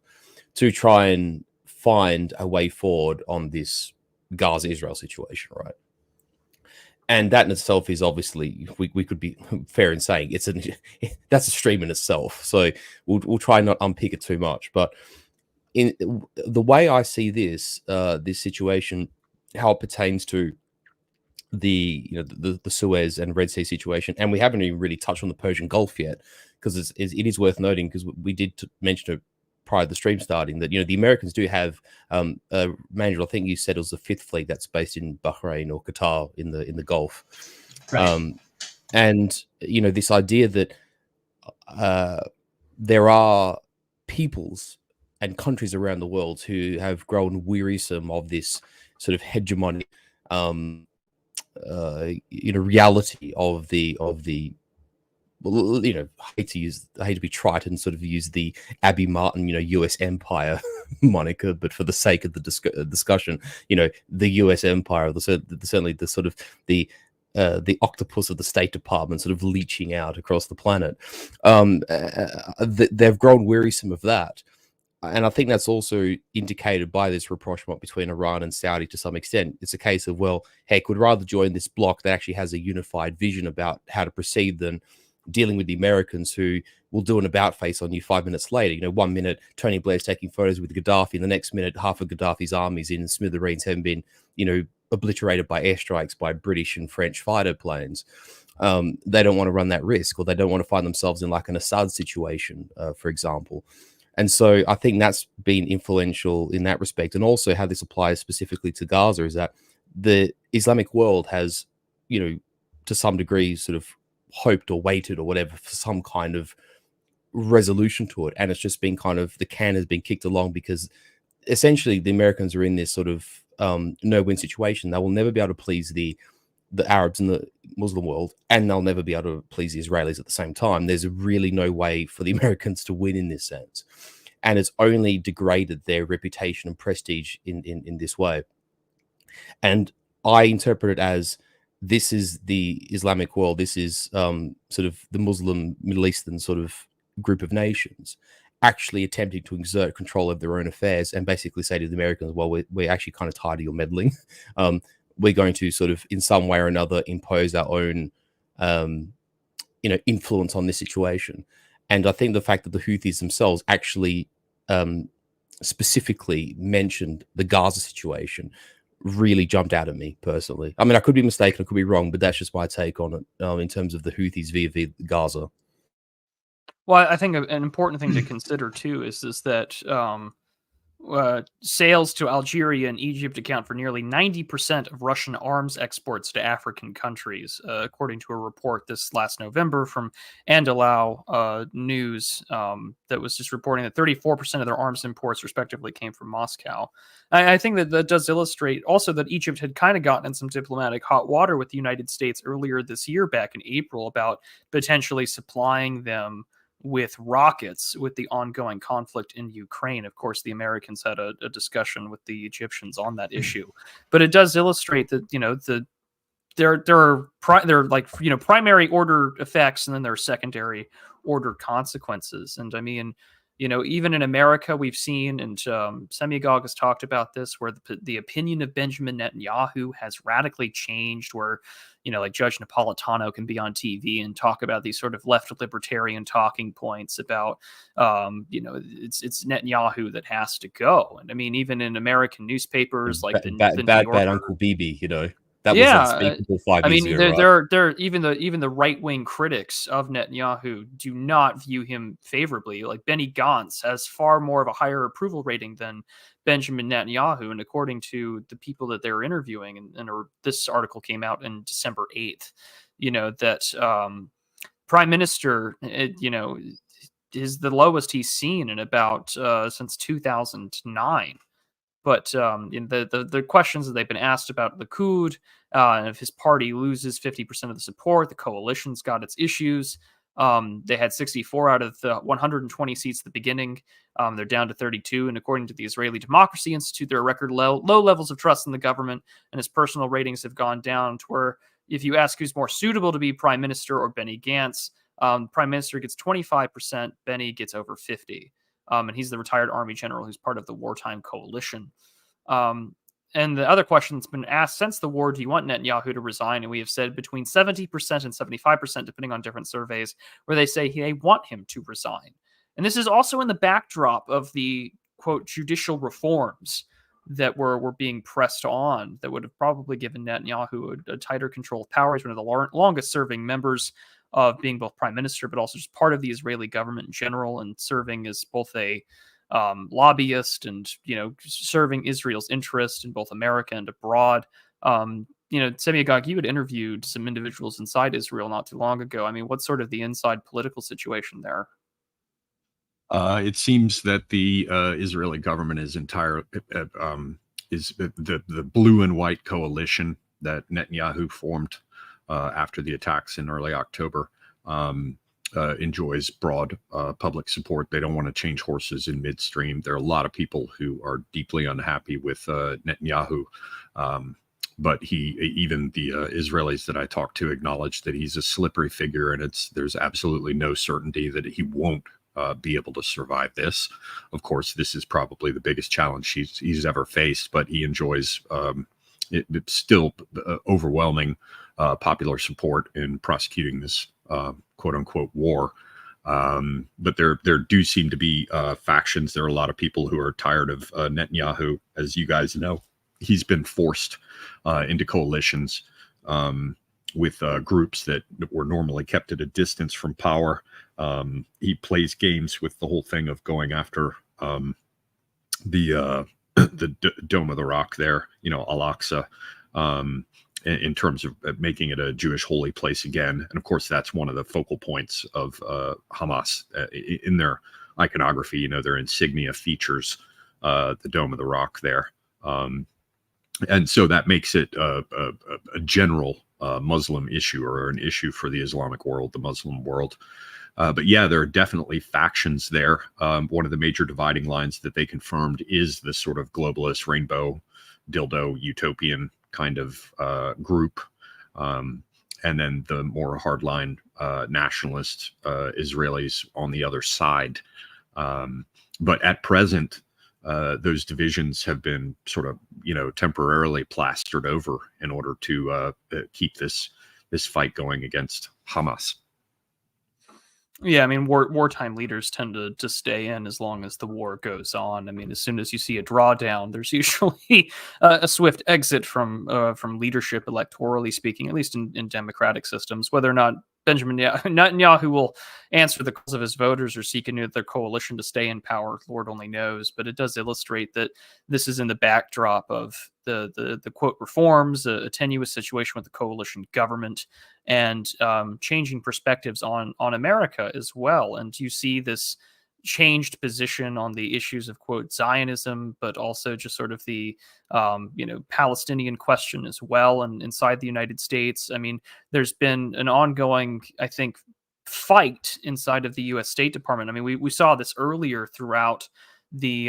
to try and find a way forward on this Gaza-Israel situation, right? And that in itself is obviously, we could be fair in saying that's a stream in itself. So we'll try and not unpick it too much. But in the way I see this situation, how it pertains to the Suez and Red Sea situation, and we haven't even really touched on the Persian Gulf yet, because it is worth noting, because we did mention it prior to the stream starting, that the Americans do have Mandrill, I think you said it was the 5th fleet that's based in Bahrain or Qatar in the Gulf, Right. and this idea that there are peoples and countries around the world who have grown wearisome of this sort of hegemonic reality of the well, I hate to be trite and sort of use the Abby Martin, U.S. empire moniker, but for the sake of the discussion, the U.S. empire, certainly the sort of the octopus of the State Department sort of leeching out across the planet. They've grown wearisome of that. And I think that's also indicated by this rapprochement between Iran and Saudi to some extent. It's a case of, well, heck, we'd rather join this bloc that actually has a unified vision about how to proceed than dealing with the Americans who will do an about face on you 5 minutes later. 1 minute, Tony Blair's taking photos with Gaddafi, and the next minute, half of Gaddafi's armies in smithereens have been, obliterated by airstrikes by British and French fighter planes. They don't want to run that risk, or they don't want to find themselves in like an Assad situation, for example. And so I think that's been influential in that respect. And also how this applies specifically to Gaza is that the Islamic world has, to some degree sort of hoped or waited or whatever for some kind of resolution to it. And it's just been kind of, the can has been kicked along because essentially the Americans are in this sort of no-win situation. They will never be able to please the Arabs in the Muslim world, and they'll never be able to please the Israelis at the same time. There's really no way for the Americans to win in this sense. And it's only degraded their reputation and prestige in this way. And I interpret it as, this is the Islamic world. This is sort of the Muslim Middle Eastern sort of group of nations actually attempting to exert control of their own affairs and basically say to the Americans, well, we're actually kind of tired of your meddling. We're going to sort of in some way or another impose our own, influence on this situation. And I think the fact that the Houthis themselves actually specifically mentioned the Gaza situation really jumped out at me personally. I mean, I could be mistaken, I could be wrong, but that's just my take on it in terms of the Houthis via Gaza. Well, I think an important thing to consider too is that sales to Algeria and Egypt account for nearly 90% of Russian arms exports to African countries, according to a report this last November from Andalau News that was just reporting that 34% of their arms imports respectively came from Moscow. I think that does illustrate also that Egypt had kind of gotten in some diplomatic hot water with the United States earlier this year, back in April, about potentially supplying them with rockets with the ongoing conflict in Ukraine. Of course, the Americans had a discussion with the Egyptians on that issue, but it does illustrate that there are like primary order effects, and then there are secondary order consequences. And I mean, even in America, we've seen, and Semigog has talked about this, where the opinion of Benjamin Netanyahu has radically changed, where like Judge Napolitano can be on TV and talk about these sort of left libertarian talking points about, it's Netanyahu that has to go. And I mean, even in American newspapers like the New Yorker, bad Uncle Bibi, That was unspeakable 5 I years mean, ago, right? they're even the right wing critics of Netanyahu do not view him favorably. Like Benny Gantz has far more of a higher approval rating than Benjamin Netanyahu, and according to the people that they're interviewing, or this article came out in December 8th, that Prime Minister, is the lowest he's seen in about since 2009. But in the questions that they've been asked about Likud, and if his party loses 50% of the support, the coalition's got its issues. They had 64 out of the 120 seats at the beginning. They're down to 32, and according to the Israeli Democracy Institute, there are record low levels of trust in the government, and his personal ratings have gone down to where if you ask who's more suitable to be prime minister or Benny Gantz, prime minister gets 25%, Benny gets over 50. And he's the retired army general who's part of the wartime coalition. And the other question that's been asked since the war, do you want Netanyahu to resign? And we have said between 70% and 75%, depending on different surveys, where they say they want him to resign. And this is also in the backdrop of the, quote, judicial reforms that were being pressed on that would have probably given Netanyahu a tighter control of power. He's one of the longest serving members of being both prime minister, but also just part of the Israeli government in general, and serving as both a lobbyist and, serving Israel's interest in both America and abroad. Semiagog, you had interviewed some individuals inside Israel not too long ago. I mean, what's sort of the inside political situation there? It seems that the Israeli government is the blue and white coalition that Netanyahu formed after the attacks in early October, enjoys broad public support. They don't want to change horses in midstream. There are a lot of people who are deeply unhappy with Netanyahu, but even the Israelis that I talked to acknowledge that he's a slippery figure, and there's absolutely no certainty that he won't be able to survive this. Of course, this is probably the biggest challenge he's ever faced, but he enjoys it's still overwhelming popular support in prosecuting this quote unquote war. But there do seem to be factions. There are a lot of people who are tired of Netanyahu. As you guys know, he's been forced into coalitions with groups that were normally kept at a distance from power. He plays games with the whole thing of going after the Dome of the Rock there, Al-Aqsa, in terms of making it a Jewish holy place again. And of course, that's one of the focal points of Hamas in their iconography. Their insignia features the Dome of the Rock there. And so that makes it a general Muslim issue, or an issue for the Islamic world, the Muslim world. But yeah, there are definitely factions there. One of the major dividing lines that they confirmed is this sort of globalist rainbow dildo utopian kind of group. And then the more hardline nationalist Israelis on the other side. But at present, those divisions have been sort of, temporarily plastered over in order to keep this fight going against Hamas. Yeah, I mean, wartime leaders tend to stay in as long as the war goes on. I mean, as soon as you see a drawdown, there's usually a swift exit from leadership, electorally speaking, at least in democratic systems. Whether or not Benjamin Netanyahu will answer the calls of his voters or seek another coalition to stay in power, Lord only knows. But it does illustrate that this is in the backdrop of the quote reforms, a tenuous situation with the coalition government, and changing perspectives on America as well. And you see this changed position on the issues of quote Zionism, but also just sort of the Palestinian question as well. And inside the United States, I mean, there's been an ongoing, I think, fight inside of the U.S. State Department. I mean, we saw this earlier throughout the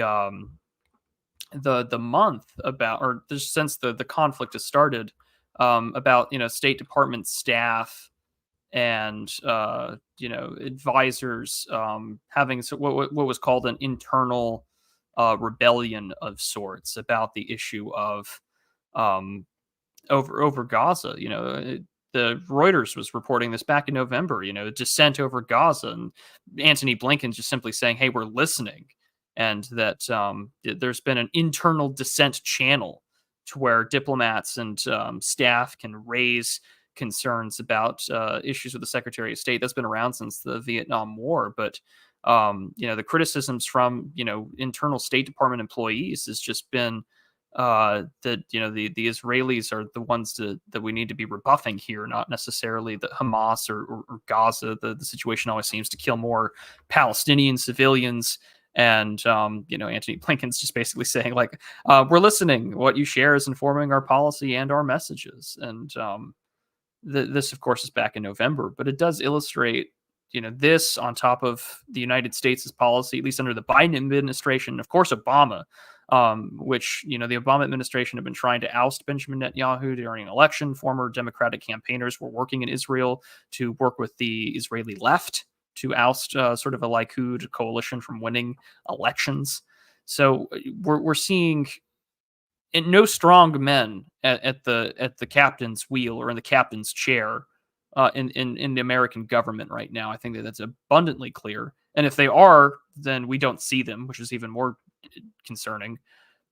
month about, or just since the conflict has started, about State Department staff and advisors having what was called an internal rebellion of sorts about the issue of over Gaza. The Reuters was reporting this back in November. Dissent over Gaza, and Antony Blinken just simply saying, "Hey, we're listening," and that there's been an internal dissent channel to where diplomats and staff can raise concerns about issues with the Secretary of State. That's been around since the Vietnam War, but the criticisms from internal State Department employees has just been that the Israelis are the ones that we need to be rebuffing here, not necessarily the Hamas or Gaza. The situation always seems to kill more Palestinian civilians. And Antony Blinken's just basically saying, like, we're listening. What you share is informing our policy and our messages. And this, of course, is back in November, but it does illustrate, this on top of the United States' policy, at least under the Biden administration, of course, Obama, which, the Obama administration have been trying to oust Benjamin Netanyahu during an election. Former Democratic campaigners were working in Israel to work with the Israeli left to oust sort of a Likud coalition from winning elections. So we're seeing no strong men at the captain's wheel or in the captain's chair in the American government right now. I think that's abundantly clear. And if they are, then we don't see them, which is even more concerning.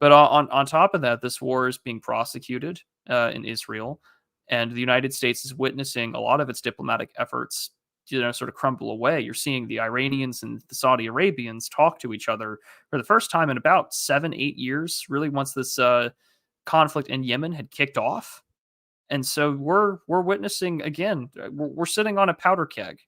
But on top of that, this war is being prosecuted in Israel, and the United States is witnessing a lot of its diplomatic efforts sort of crumble away. You're seeing the Iranians and the Saudi Arabians talk to each other for the first time in about 7-8 years, really, once this conflict in Yemen had kicked off. And so we're witnessing, again, we're sitting on a powder keg.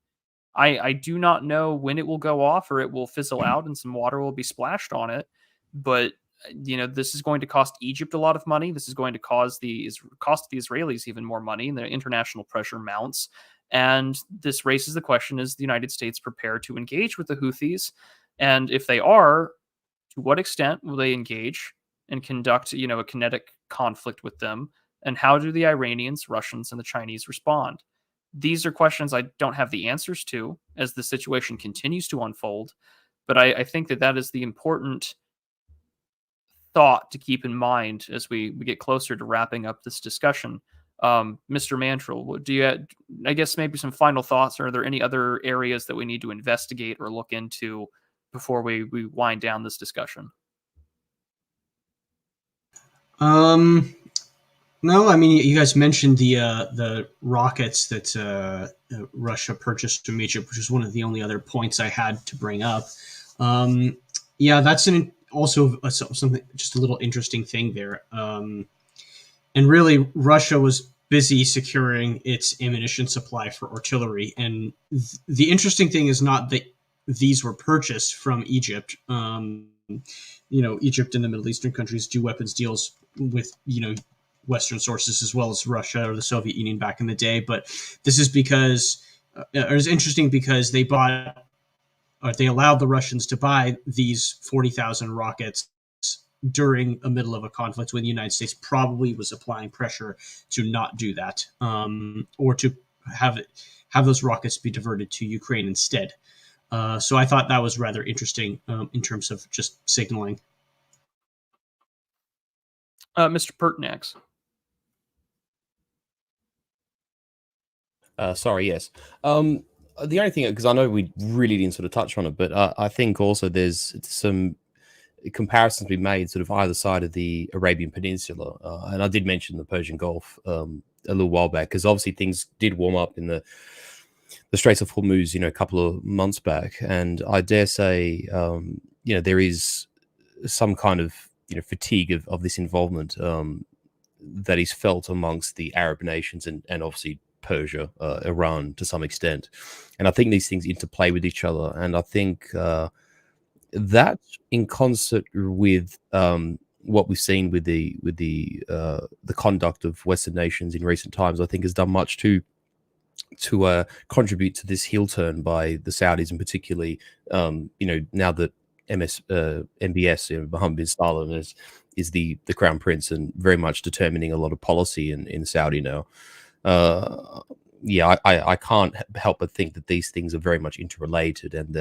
I do not know when it will go off or it will fizzle out and some water will be splashed on it. But, this is going to cost Egypt a lot of money. This is going to cost the Israelis even more money, and the international pressure mounts. And this raises the question, is the United States prepared to engage with the Houthis? And if they are, to what extent will they engage and conduct, a kinetic conflict with them? And how do the Iranians, Russians, and the Chinese respond? These are questions I don't have the answers to as the situation continues to unfold. But I think that is the important thought to keep in mind as we get closer to wrapping up this discussion. Mr. Mandrill, do you, I guess, maybe some final thoughts? Or are there any other areas that we need to investigate or look into before we wind down this discussion? No, I mean, you guys mentioned the rockets that Russia purchased from Egypt, which is one of the only other points I had to bring up. Yeah, that's also something, just a little interesting thing there. And really, Russia was busy securing its ammunition supply for artillery. And the interesting thing is not that these were purchased from Egypt. Egypt and the Middle Eastern countries do weapons deals with, Western sources as well as Russia or the Soviet Union back in the day. But this is because, it's interesting because they allowed the Russians to buy these 40,000 rockets during the middle of a conflict when the United States probably was applying pressure to not do that, or to have those rockets be diverted to Ukraine instead. So I thought that was rather interesting in terms of just signaling. Mr. Pertinax. Sorry, yes. The only thing, because I know we really didn't sort of touch on it, but I think also there's some comparisons to be made sort of either side of the Arabian Peninsula. And I did mention the Persian Gulf a little while back, because obviously things did warm up in the Straits of Hormuz, a couple of months back. And I dare say, there is some kind of, fatigue of this involvement that is felt amongst the Arab nations and obviously Persia, Iran to some extent. And I think these things interplay with each other. And I think that in concert with what we've seen with the conduct of Western nations in recent times, I think has done much to contribute to this heel turn by the Saudis, and particularly, now that MBS, Mohammed bin Salman, is the crown prince and very much determining a lot of policy in Saudi now. I can't help but think that these things are very much interrelated, and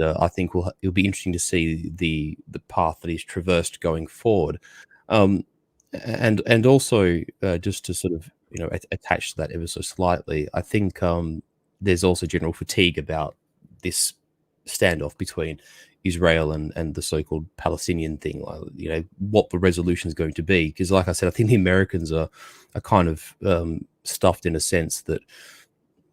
I think it'll be interesting to see the path that is traversed going forward, and also just to sort of attach to that ever so slightly, I think there's also general fatigue about this standoff between Israel and the so-called Palestinian thing, like, you know, what the resolution is going to be. Because, like I said, I think the Americans are kind of stuffed in a sense that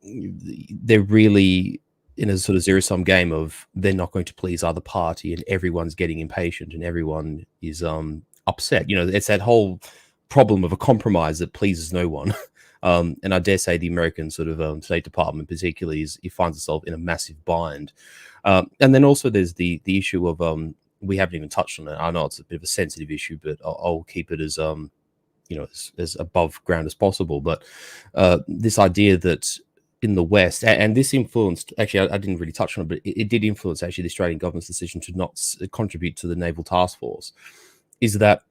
they're really in a sort of zero-sum game of they're not going to please either party, and everyone's getting impatient and everyone is upset. You know, it's that whole problem of a compromise that pleases no one. And I dare say the American sort of State Department particularly it finds itself in a massive bind. And then also there's the issue of we haven't even touched on it. I know it's a bit of a sensitive issue, but I'll keep it as you know, as above ground as possible. But this idea that in the West, and this influenced, actually, I didn't really touch on it, but it did influence actually the Australian government's decision to not contribute to the Naval Task Force, is that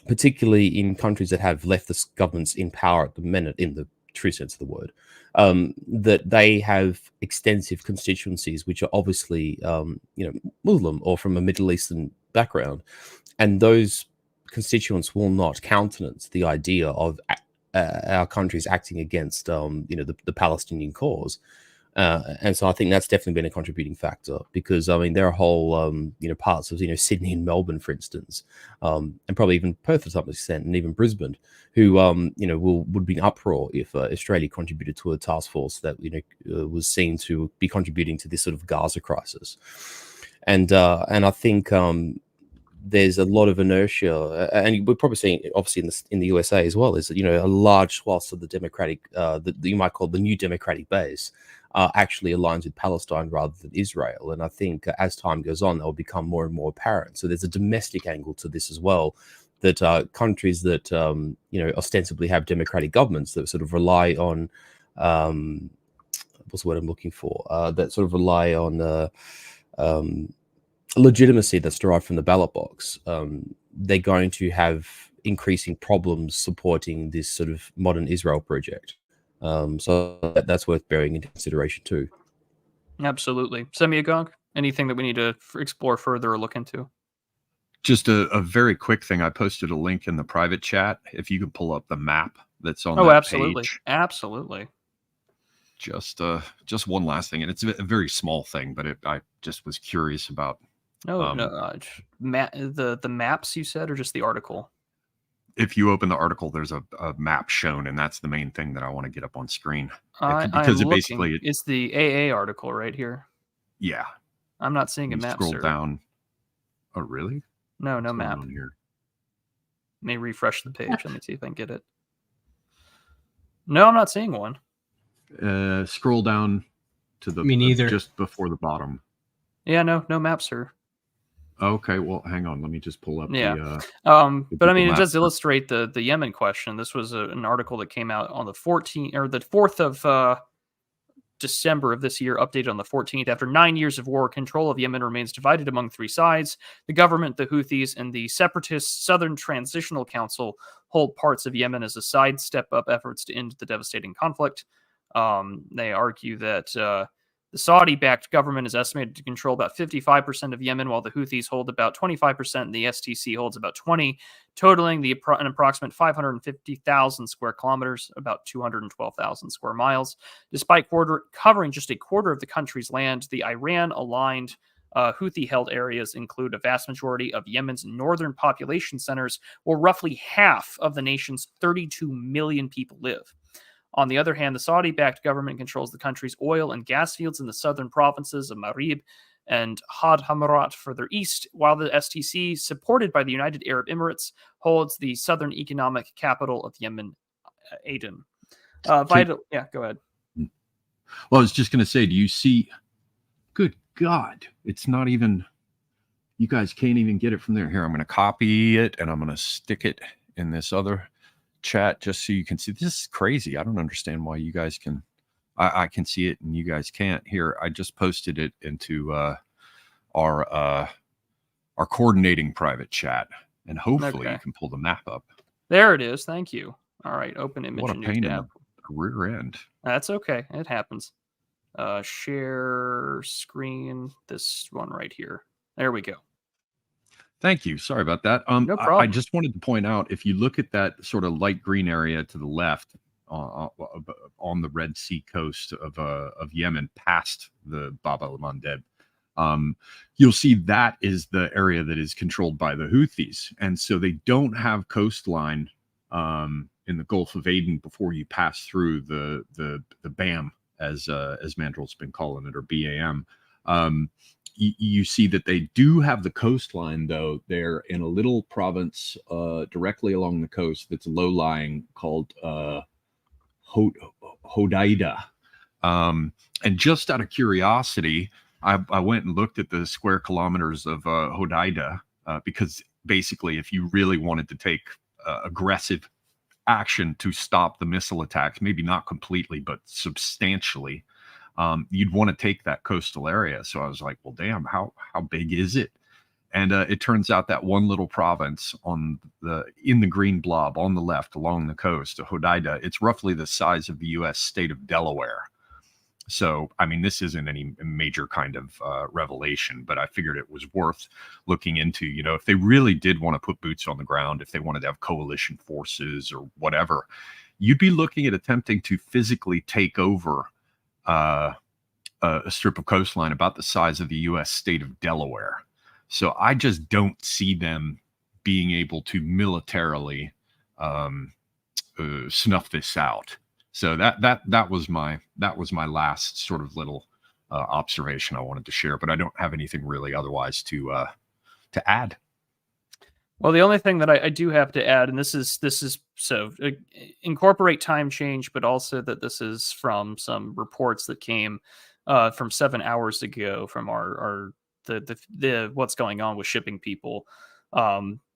particularly in countries that have leftist governments in power at the minute, in the true sense of the word, that they have extensive constituencies which are obviously, you know, Muslim or from a Middle Eastern background, and those constituents will not countenance the idea of our countries acting against, you know, the Palestinian cause. And so I think that's definitely been a contributing factor, because I mean there are whole you know, parts of, you know, Sydney and Melbourne, for instance, and probably even Perth to some extent, and even Brisbane, who you know, would be in uproar if Australia contributed to a task force that, you know, was seen to be contributing to this sort of Gaza crisis. And I think there's a lot of inertia, and we're probably seeing it obviously in the USA as well, is that, you know, a large swath of the democratic, that you might call the new democratic base, actually aligns with Palestine rather than Israel. And I think as time goes on, that will become more and more apparent. So there's a domestic angle to this as well, that countries that, you know, ostensibly have democratic governments that sort of rely on, what's the word I'm looking for? That sort of rely on legitimacy that's derived from the ballot box. They're going to have increasing problems supporting this sort of modern Israel project. So that's worth bearing into consideration too. Absolutely. Semi-Agog, anything that we need to explore further or look into? Just a very quick thing. I posted a link in the private chat. If you can pull up the map that's on that absolutely. page. Absolutely. Just one last thing, and it's a very small thing, but I just was curious about. The maps you said, or just the article? If you open the article, there's a map shown, and that's the main thing that I want to get up on screen. Because basically it's the AA article right here. Yeah, I'm not seeing a map. Scroll down. Oh, really? No map here. Let me refresh the page. Let me see if I can get it. No, I'm not seeing one. Scroll down to the Me neither. Just before the bottom. Yeah, no maps, sir. Okay, well, hang on. Let me just pull up. Yeah, but I mean, it does illustrate the Yemen question. This was an article that came out on the 14th or the 4th of December of this year, updated on the 14th. After 9 years of war, control of Yemen remains divided among three sides. The government, the Houthis, and the separatist Southern Transitional Council hold parts of Yemen as a sidestep up efforts to end the devastating conflict. They argue that the Saudi-backed government is estimated to control about 55% of Yemen, while the Houthis hold about 25% and the STC holds about 20%, totaling an approximate 550,000 square kilometers, about 212,000 square miles. Despite covering just a quarter of the country's land, the Iran-aligned Houthi-held areas include a vast majority of Yemen's northern population centers, where roughly half of the nation's 32 million people live. On the other hand, the Saudi-backed government controls the country's oil and gas fields in the southern provinces of Marib and Had Hamarat further east, while the STC, supported by the United Arab Emirates, holds the southern economic capital of Yemen, Aden. Yeah, go ahead. Well, I was just going to say, do you see? Good God, it's not even. You guys can't even get it from there. Here, I'm going to copy it and I'm going to stick it in this other chat just so you can see. This is crazy. I don't understand why you guys can. I can see it and you guys can't. Here, I just posted it into our coordinating private chat, and hopefully you can pull the map up. There it is. Thank you. All right, open image. What a pain in the rear end. That's okay. It happens. Share screen. This one right here. There we go. Thank you. Sorry about that. No problem. I just wanted to point out, if you look at that sort of light green area to the left on the Red Sea coast of Yemen, past the Bab el-Mandeb, you'll see that is the area that is controlled by the Houthis. And so they don't have coastline in the Gulf of Aden before you pass through the BAM, as Mandrill's been calling it, or BAM. You see that they do have the coastline, though. They're in a little province directly along the coast that's low-lying called Hodeida. And just out of curiosity, I went and looked at the square kilometers of Hodeida because basically if you really wanted to take aggressive action to stop the missile attacks, maybe not completely, but substantially, you'd want to take that coastal area. So I was like, well, damn, how big is it? And it turns out that one little province in the green blob on the left along the coast of Hodeida, it's roughly the size of the U.S. state of Delaware. So, I mean, this isn't any major kind of revelation, but I figured it was worth looking into. You know, if they really did want to put boots on the ground, if they wanted to have coalition forces or whatever, you'd be looking at attempting to physically take over a strip of coastline about the size of the U.S. state of Delaware. So I just don't see them being able to militarily snuff this out. So that was my last sort of little observation I wanted to share, but I don't have anything really otherwise to add. Well, the only thing that I do have to add, and this is so incorporate time change, but also that this is from some reports that came from 7 hours ago from the what's going on with shipping people.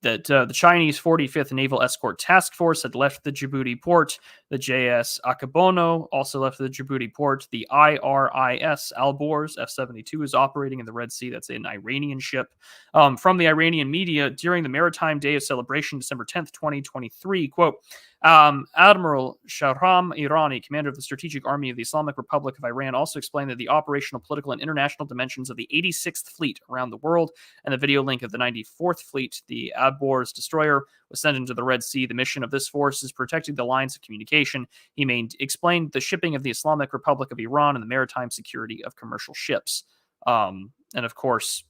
That the Chinese 45th Naval Escort Task Force had left the Djibouti port. The JS Akabono also left the Djibouti port. The IRIS Alborz F-72 is operating in the Red Sea. That's an Iranian ship. From the Iranian media, during the Maritime Day of Celebration, December 10th, 2023, quote, Admiral Shahram Irani, commander of the Strategic Army of the Islamic Republic of Iran, also explained that the operational, political, and international dimensions of the 86th Fleet around the world and the video link of the 94th Fleet, the Alborz destroyer, was sent into the Red Sea. The mission of this force is protecting the lines of communication. He explained the shipping of the Islamic Republic of Iran and the maritime security of commercial ships. And of course,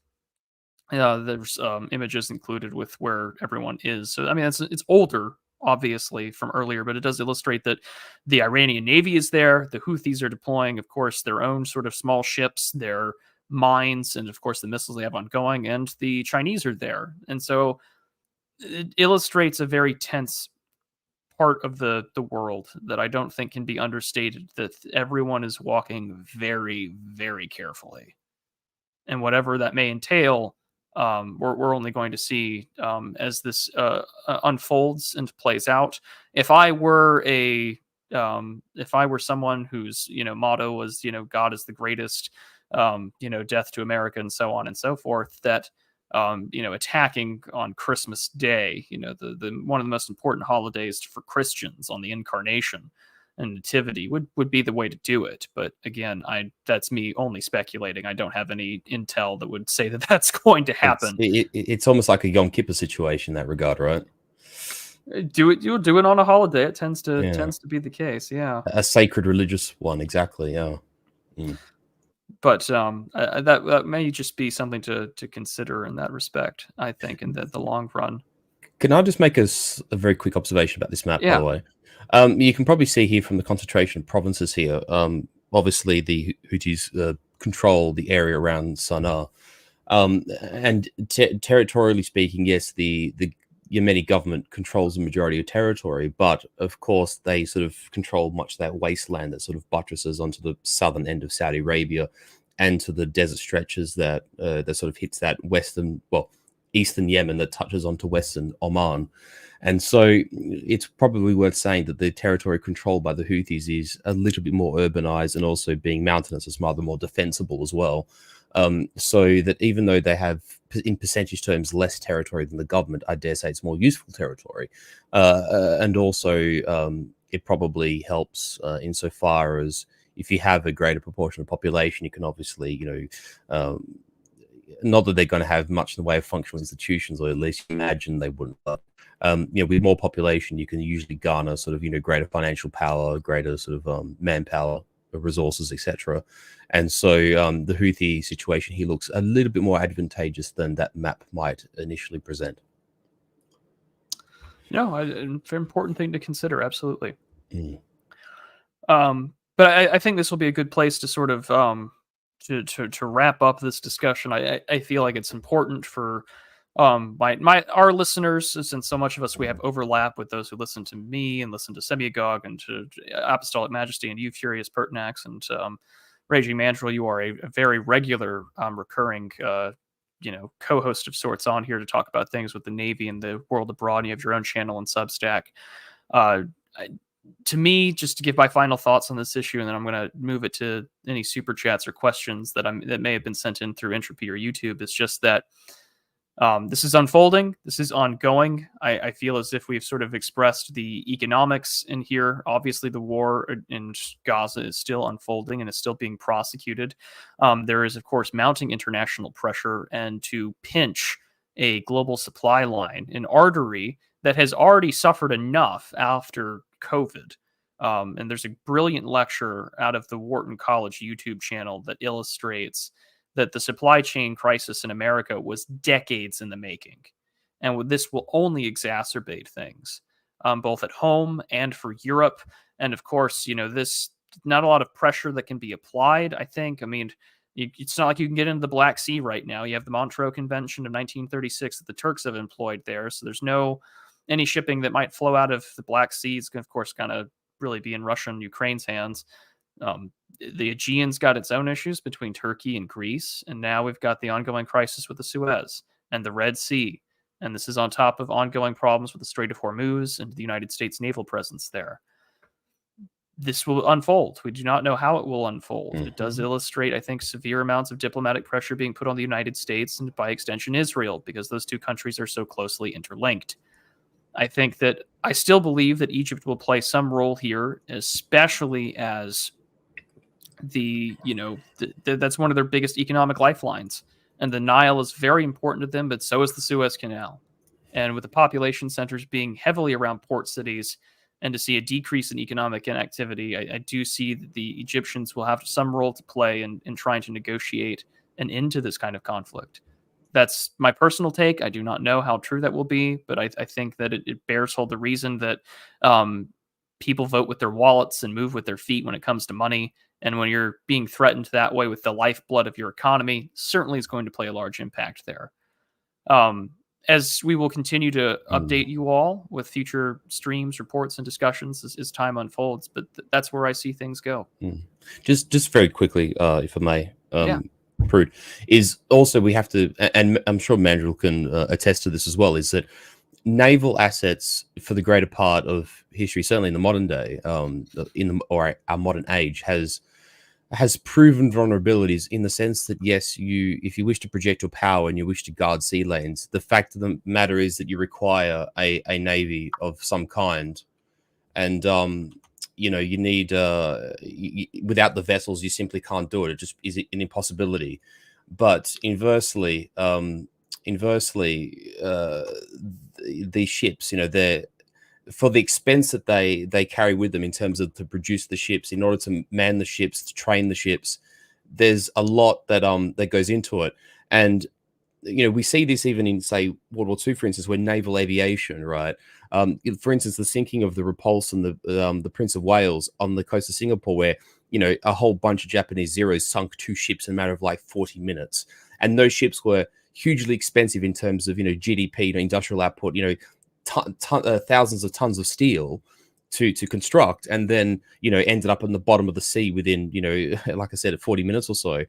there's images included with where everyone is. So, I mean, it's older, obviously, from earlier, but it does illustrate that the Iranian Navy is there. The Houthis are deploying, of course, their own sort of small ships, their mines, and of course the missiles they have ongoing, and the Chinese are there. And so it illustrates a very tense part of the world that I don't think can be understated, that everyone is walking very, very carefully. And whatever that may entail, we're only going to see as this unfolds and plays out. If I were someone whose motto was God is the greatest, death to America and so on and so forth, that attacking on Christmas Day, the one of the most important holidays for Christians, on the Incarnation and Nativity, would be the way to do it. But again, that's me only speculating. I don't have any intel that would say that that's going to happen. It's almost like a Yom Kippur situation in that regard, right? You'll do it on a holiday. It tends to be the case. Yeah, a sacred religious one, exactly. Yeah. Mm. But that may just be something to consider in that respect, I think, in the long run. Can I just make a very quick observation about this map, by the way? You can probably see here from the concentration of provinces here. Obviously, the Houthis control the area around Sana'a. And territorially speaking, yes, the Yemeni government controls the majority of territory, but of course they sort of control much of that wasteland that sort of buttresses onto the southern end of Saudi Arabia and to the desert stretches that sort of hits that eastern Yemen that touches onto western Oman. And so it's probably worth saying that the territory controlled by the Houthis is a little bit more urbanized and also being mountainous is rather more defensible as well. So that even though they have, in percentage terms, less territory than the government, I dare say it's more useful territory. And also it probably helps insofar as if you have a greater proportion of population, you can obviously, not that they're going to have much in the way of functional institutions, or at least imagine they wouldn't. But, with more population, you can usually garner sort of, greater financial power, greater sort of manpower, resources, etc. And so the Houthi situation here looks a little bit more advantageous than that map might initially present. No, an important thing to consider. Absolutely. Mm. But I think this will be a good place to sort of to wrap up this discussion. I feel like it's important for our listeners, since so much of us, we have overlap with those who listen to me and listen to Semiagog and to Apostolic Majesty and you, Furius Pertinax, and Raging Mandrill. You are a very regular, recurring, co-host of sorts on here to talk about things with the Navy and the world abroad. And you have your own channel and Substack. To me, just to give my final thoughts on this issue, and then I'm going to move it to any super chats or questions that may have been sent in through Entropy or YouTube. It's just that this is unfolding. This is ongoing. I feel as if we've sort of expressed the economics in here. Obviously, the war in Gaza is still unfolding and is still being prosecuted. There is, of course, mounting international pressure and to pinch a global supply line, an artery that has already suffered enough after COVID. And there's a brilliant lecture out of the Wharton College YouTube channel that illustrates that the supply chain crisis in America was decades in the making. And this will only exacerbate things, both at home and for Europe. And of course, this not a lot of pressure that can be applied, I think. I mean, it's not like you can get into the Black Sea right now. You have the Montreux Convention of 1936 that the Turks have employed there. So there's any shipping that might flow out of the Black Sea is going to, of course, kind of really be in Russia and Ukraine's hands. The Aegean's got its own issues between Turkey and Greece, and now we've got the ongoing crisis with the Suez and the Red Sea, and this is on top of ongoing problems with the Strait of Hormuz and the United States naval presence there. This will unfold. We do not know how it will unfold. It does illustrate, I think, severe amounts of diplomatic pressure being put on the United States and, by extension, Israel, because those two countries are so closely interlinked. I think that I still believe that Egypt will play some role here, especially as that's one of their biggest economic lifelines. And the Nile is very important to them, but so is the Suez Canal. And with the population centers being heavily around port cities, and to see a decrease in economic inactivity, I do see that the Egyptians will have some role to play in trying to negotiate an end to this kind of conflict. That's my personal take. I do not know how true that will be, but I think that it bears hold the reason that people vote with their wallets and move with their feet when it comes to money. And when you're being threatened that way with the lifeblood of your economy, certainly is going to play a large impact there. As we will continue to update you all with future streams, reports, and discussions as time unfolds, but that's where I see things go. Just very quickly, if I may, Prude, is also we have to, and I'm sure Mandrill can attest to this as well, is that naval assets for the greater part of history, certainly in the modern day, or our modern age, has proven vulnerabilities in the sense that, yes, if you wish to project your power and you wish to guard sea lanes, the fact of the matter is that you require a navy of some kind. And, you need, without the vessels, you simply can't do it. It just is an impossibility. But inversely, these ships, they're, for the expense that they carry with them in terms of to produce the ships, in order to man the ships, to train the ships, there's a lot that that goes into it. And we see this even in, say, World War II, for instance, where naval aviation, right? For instance, the sinking of the Repulse and the Prince of Wales on the coast of Singapore, where a whole bunch of Japanese Zeros sunk 2 ships in a matter of like 40 minutes, and those ships were hugely expensive in terms of GDP, industrial output, thousands of tons of steel to construct, and then ended up in the bottom of the sea within like I said, at 40 minutes or so.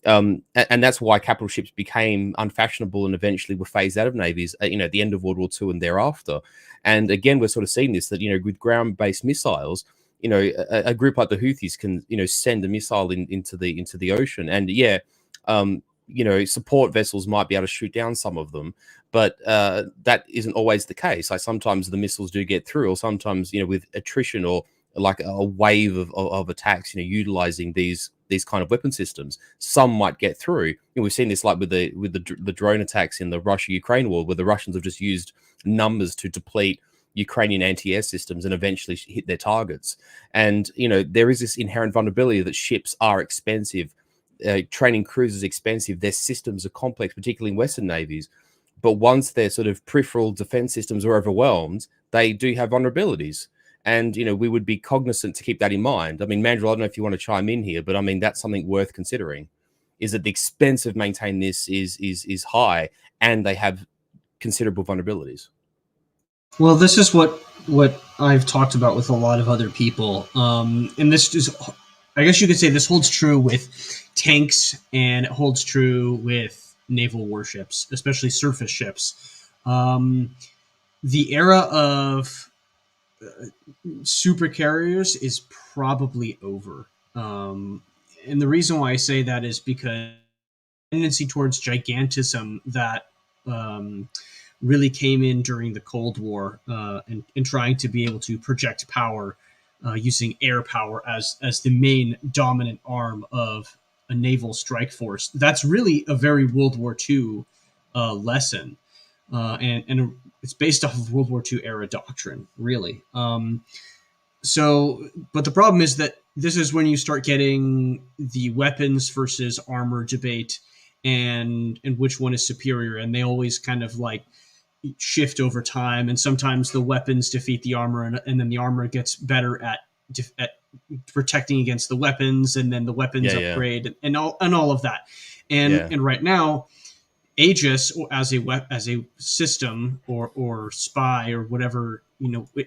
And that's why capital ships became unfashionable and eventually were phased out of navies at the end of World War II and thereafter. And again, we're sort of seeing this, that with ground-based missiles, a group like the Houthis can send a missile into the ocean, and support vessels might be able to shoot down some of them, but that isn't always the case. Like sometimes the missiles do get through, or sometimes with attrition or like a wave of attacks, utilizing these kind of weapon systems, some might get through. We've seen this like with the drone attacks in the Russia-Ukraine war, where the Russians have just used numbers to deplete Ukrainian anti-air systems and eventually hit their targets. And, there is this inherent vulnerability that ships are expensive. Training crews is expensive. Their systems are complex, particularly in Western navies. But once their sort of peripheral defense systems are overwhelmed, they do have vulnerabilities. And, we would be cognizant to keep that in mind. I mean, Mandrill, I don't know if you want to chime in here, but I mean, that's something worth considering, is that the expense of maintaining this is high, and they have considerable vulnerabilities. Well, this is what I've talked about with a lot of other people. And this is, I guess you could say this holds true with tanks, and it holds true with naval warships, especially surface ships. The era of super carriers is probably over. And the reason why I say that is because tendency towards gigantism that really came in during the Cold War, and trying to be able to project power using air power as the main dominant arm of a naval strike force. That's really a very World War II lesson, and it's based off of World War II era doctrine, really. But the problem is that this is when you start getting the weapons versus armor debate, and which one is superior, and they always kind of like shift over time, and sometimes the weapons defeat the armor, and then the armor gets better at protecting against the weapons, and then the weapons upgrade. And all of that. And right now, Aegis as a system or spy or whatever,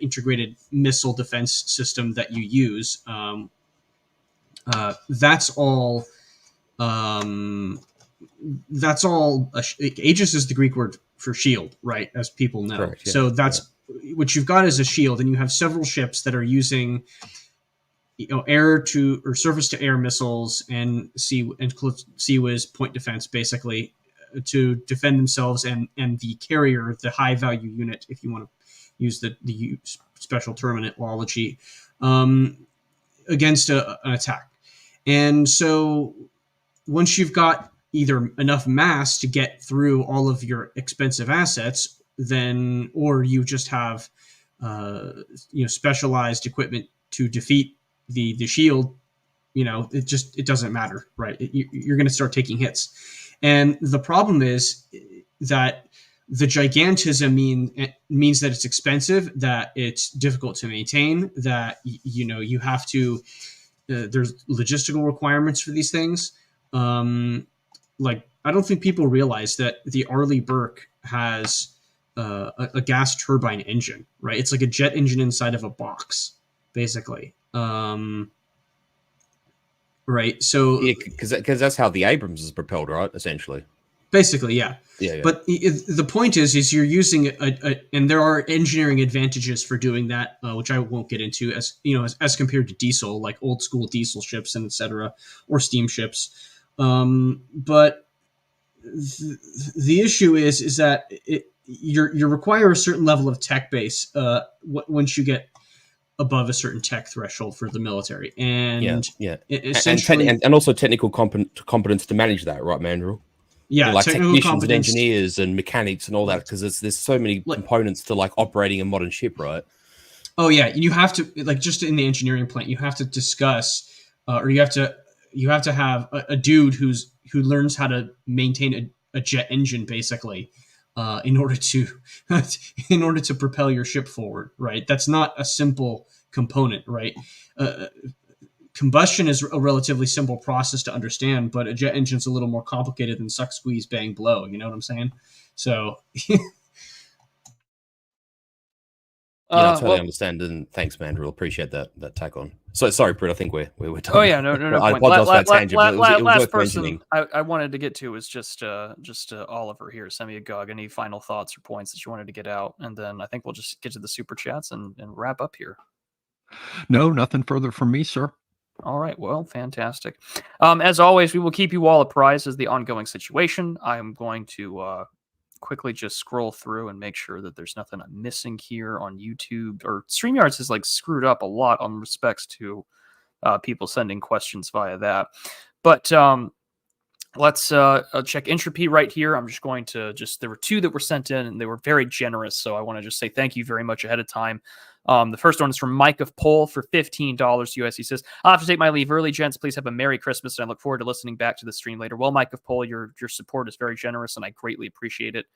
integrated missile defense system that you use, that's all. Aegis is the Greek word for shield, right? As people know. Correct, yeah. So that's what you've got is a shield, and you have several ships that are using, air to or surface to air missiles and Suez point defense, basically, to defend themselves and the carrier, the high value unit, if you want to use the special terminology, against an attack. And so once you've got either enough mass to get through all of your expensive assets, then, or you just have, specialized equipment to defeat the shield, it doesn't matter, right? You're going to start taking hits. And the problem is that the gigantism means that it's expensive, that it's difficult to maintain, that, you have to, there's logistical requirements for these things. I don't think people realize that the Arleigh Burke has a gas turbine engine, right? It's like a jet engine inside of a box, basically. Right. So because that's how the Abrams is propelled, right? Essentially. Basically, yeah. Yeah. But the point is you're using and there are engineering advantages for doing that, which I won't get into, as compared to diesel, like old school diesel ships and etc., or steam ships. But the issue is that you require a certain level of tech base once you get above a certain tech threshold for the military, and essentially, and also technical competence to manage that, right, Mandrill? Yeah, like technicians and engineers and mechanics and all that, because there's so many components to operating a modern ship, right? Oh yeah, you have to just in the engineering plant, you have to discuss, or you have to have a dude who learns how to maintain a jet engine, basically, in order to propel your ship forward, right? That's not a simple component, right? Combustion is a relatively simple process to understand, but a jet engine is a little more complicated than suck, squeeze, bang, blow. You know what I'm saying? So, I totally understand, and thanks, Mandrill. Appreciate that tack on. So sorry, Prit. I think we're done. Oh yeah, no. I apologize for that tangent. But it was last worth person mentioning. I wanted to get to was just Oliver here. Semi Agog. Any final thoughts or points that you wanted to get out, and then I think we'll just get to the super chats and wrap up here. No, nothing further from me, sir. All right, well, fantastic. As always, we will keep you all apprised as the ongoing situation. I am going to quickly just scroll through and make sure that there's nothing I'm missing here on YouTube. Or StreamYards is screwed up a lot on respects to people sending questions via that. But Let's check entropy right here. I'm just going to there were two that were sent in and they were very generous. So I want to just say thank you very much ahead of time. The first one is from Mike of Pole for $15 US. He says, I'll have to take my leave early, gents. Please have a Merry Christmas. And I look forward to listening back to the stream later. Well, Mike of Pole, your support is very generous and I greatly appreciate it.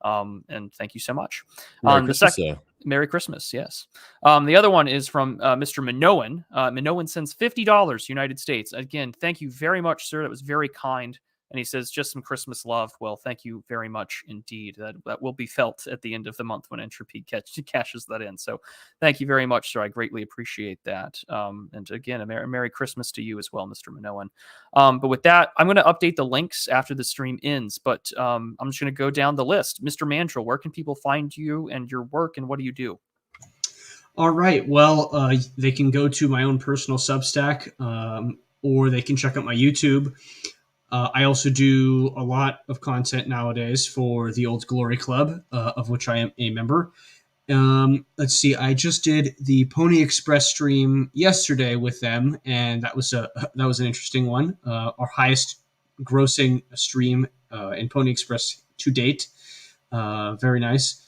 And thank you so much. Merry Christmas, sir. Merry Christmas, yes. The other one is from Mr. Minoan. Minoan sends $50 United States. Again, thank you very much, sir. That was very kind. And he says, just some Christmas love. Well, thank you very much indeed. That will be felt at the end of the month when Entropy cashes that in. So thank you very much, sir. I greatly appreciate that. And again, a Merry Christmas to you as well, Mr. Minoan. But with that, I'm going to update the links after the stream ends. But I'm just going to go down the list. Mr. Mandrill, where can people find you and your work, and what do you do? All right. Well, they can go to my own personal Substack, or they can check out my YouTube. I also do a lot of content nowadays for the Old Glory Club, of which I am a member. Let's see. I just did the Pony Express stream yesterday with them, and that was an interesting one. Our highest grossing stream in Pony Express to date. Very nice.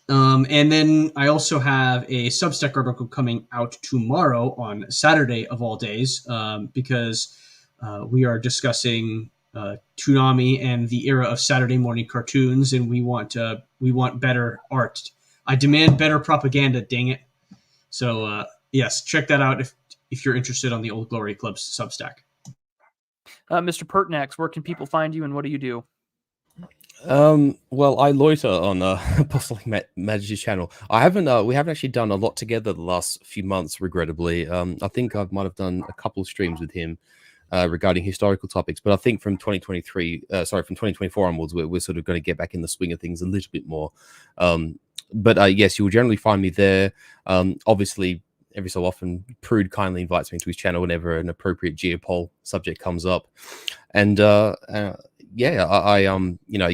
And then I also have a Substack article coming out tomorrow on Saturday of all days, because we are discussing Toonami and the era of Saturday morning cartoons, and we want better art. I demand better propaganda. Dang it! So yes, check that out if you're interested on the Old Glory Club's Substack. Mr. Pertinax, where can people find you, and what do you do? Well, I loiter on Apostolic Majesty's channel. We haven't actually done a lot together the last few months, regrettably. I think I might have done a couple of streams with him regarding historical topics, but I think from 2024 onwards, we're sort of going to get back in the swing of things a little bit more. But yes, you will generally find me there. Obviously, every so often, Prude kindly invites me to his channel whenever an appropriate geopol subject comes up, and yeah, I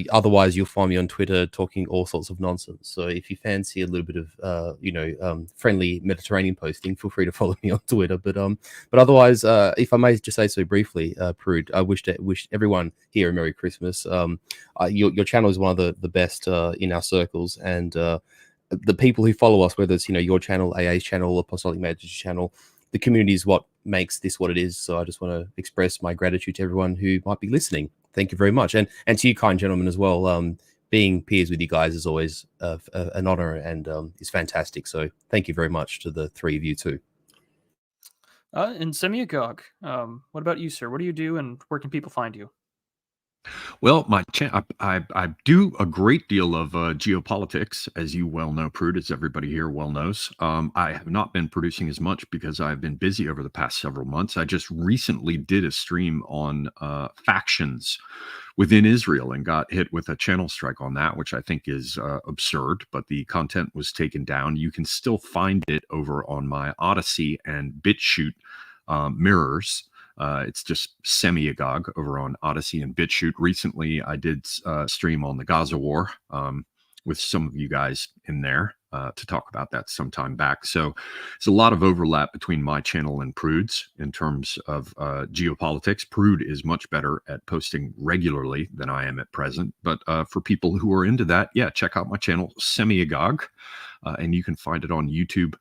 otherwise you'll find me on Twitter talking all sorts of nonsense. So if you fancy a little bit of friendly Mediterranean posting, feel free to follow me on Twitter. But otherwise, if I may just say so briefly, Prude, I wish everyone here a Merry Christmas. Your channel is one of the best in our circles, and the people who follow us, whether it's your channel, AA's channel, Apostolic Majesty's channel, the community is what makes this what it is. So I just want to express my gratitude to everyone who might be listening. Thank you very much. And to you, kind gentlemen, as well. Being peers with you guys is always an honor and is fantastic. So thank you very much to the three of you too. And Semiagog, what about you, sir? What do you do, and where can people find you? Well, I do a great deal of geopolitics, as you well know, Prude, as everybody here well knows. I have not been producing as much because I've been busy over the past several months. I just recently did a stream on factions within Israel and got hit with a channel strike on that, which I think is absurd, but the content was taken down. You can still find it over on my Odyssey and BitChute mirrors. It's just Semiagog over on Odyssey and BitChute. Recently, I did stream on the Gaza war with some of you guys in there to talk about that some time back. So there's a lot of overlap between my channel and Prude's in terms of geopolitics. Prude is much better at posting regularly than I am at present. But for people who are into that, yeah, check out my channel, Semiagog, and you can find it on YouTube,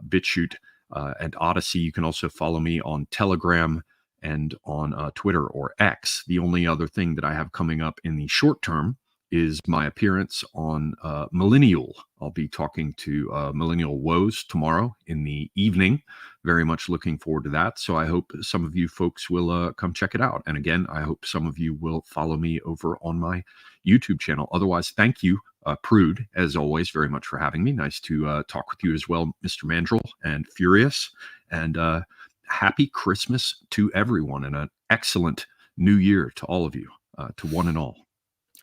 BitChute, and Odyssey. You can also follow me on Telegram and on Twitter or X. The only other thing that I have coming up in the short term is my appearance on Millennial. I'll be talking to Millennial Woes tomorrow in the evening. Very much looking forward to that. So I hope some of you folks will come check it out. And again, I hope some of you will follow me over on my YouTube channel. Otherwise, thank you, Prude, as always, very much for having me. Nice to talk with you as well, Mr. Mandrill and Furius. And happy Christmas to everyone and an excellent new year to all of you, to one and all.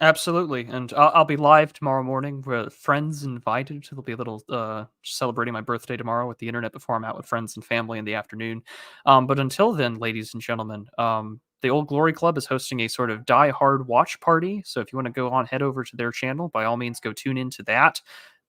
Absolutely. And I'll be live tomorrow morning with friends invited. There'll be a little celebrating my birthday tomorrow with the internet before I'm out with friends and family in the afternoon. But until then, ladies and gentlemen, the Old Glory Club is hosting a sort of die hard watch party. So if you want to head over to their channel, by all means, go tune into that.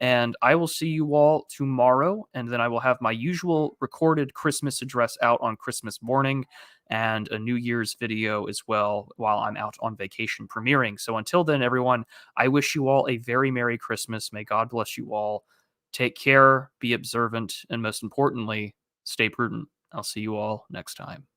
And I will see you all tomorrow. And then I will have my usual recorded Christmas address out on Christmas morning and a New Year's video as well while I'm out on vacation premiering. So until then, everyone, I wish you all a very Merry Christmas. May God bless you all. Take care, be observant, and most importantly, stay prudent. I'll see you all next time.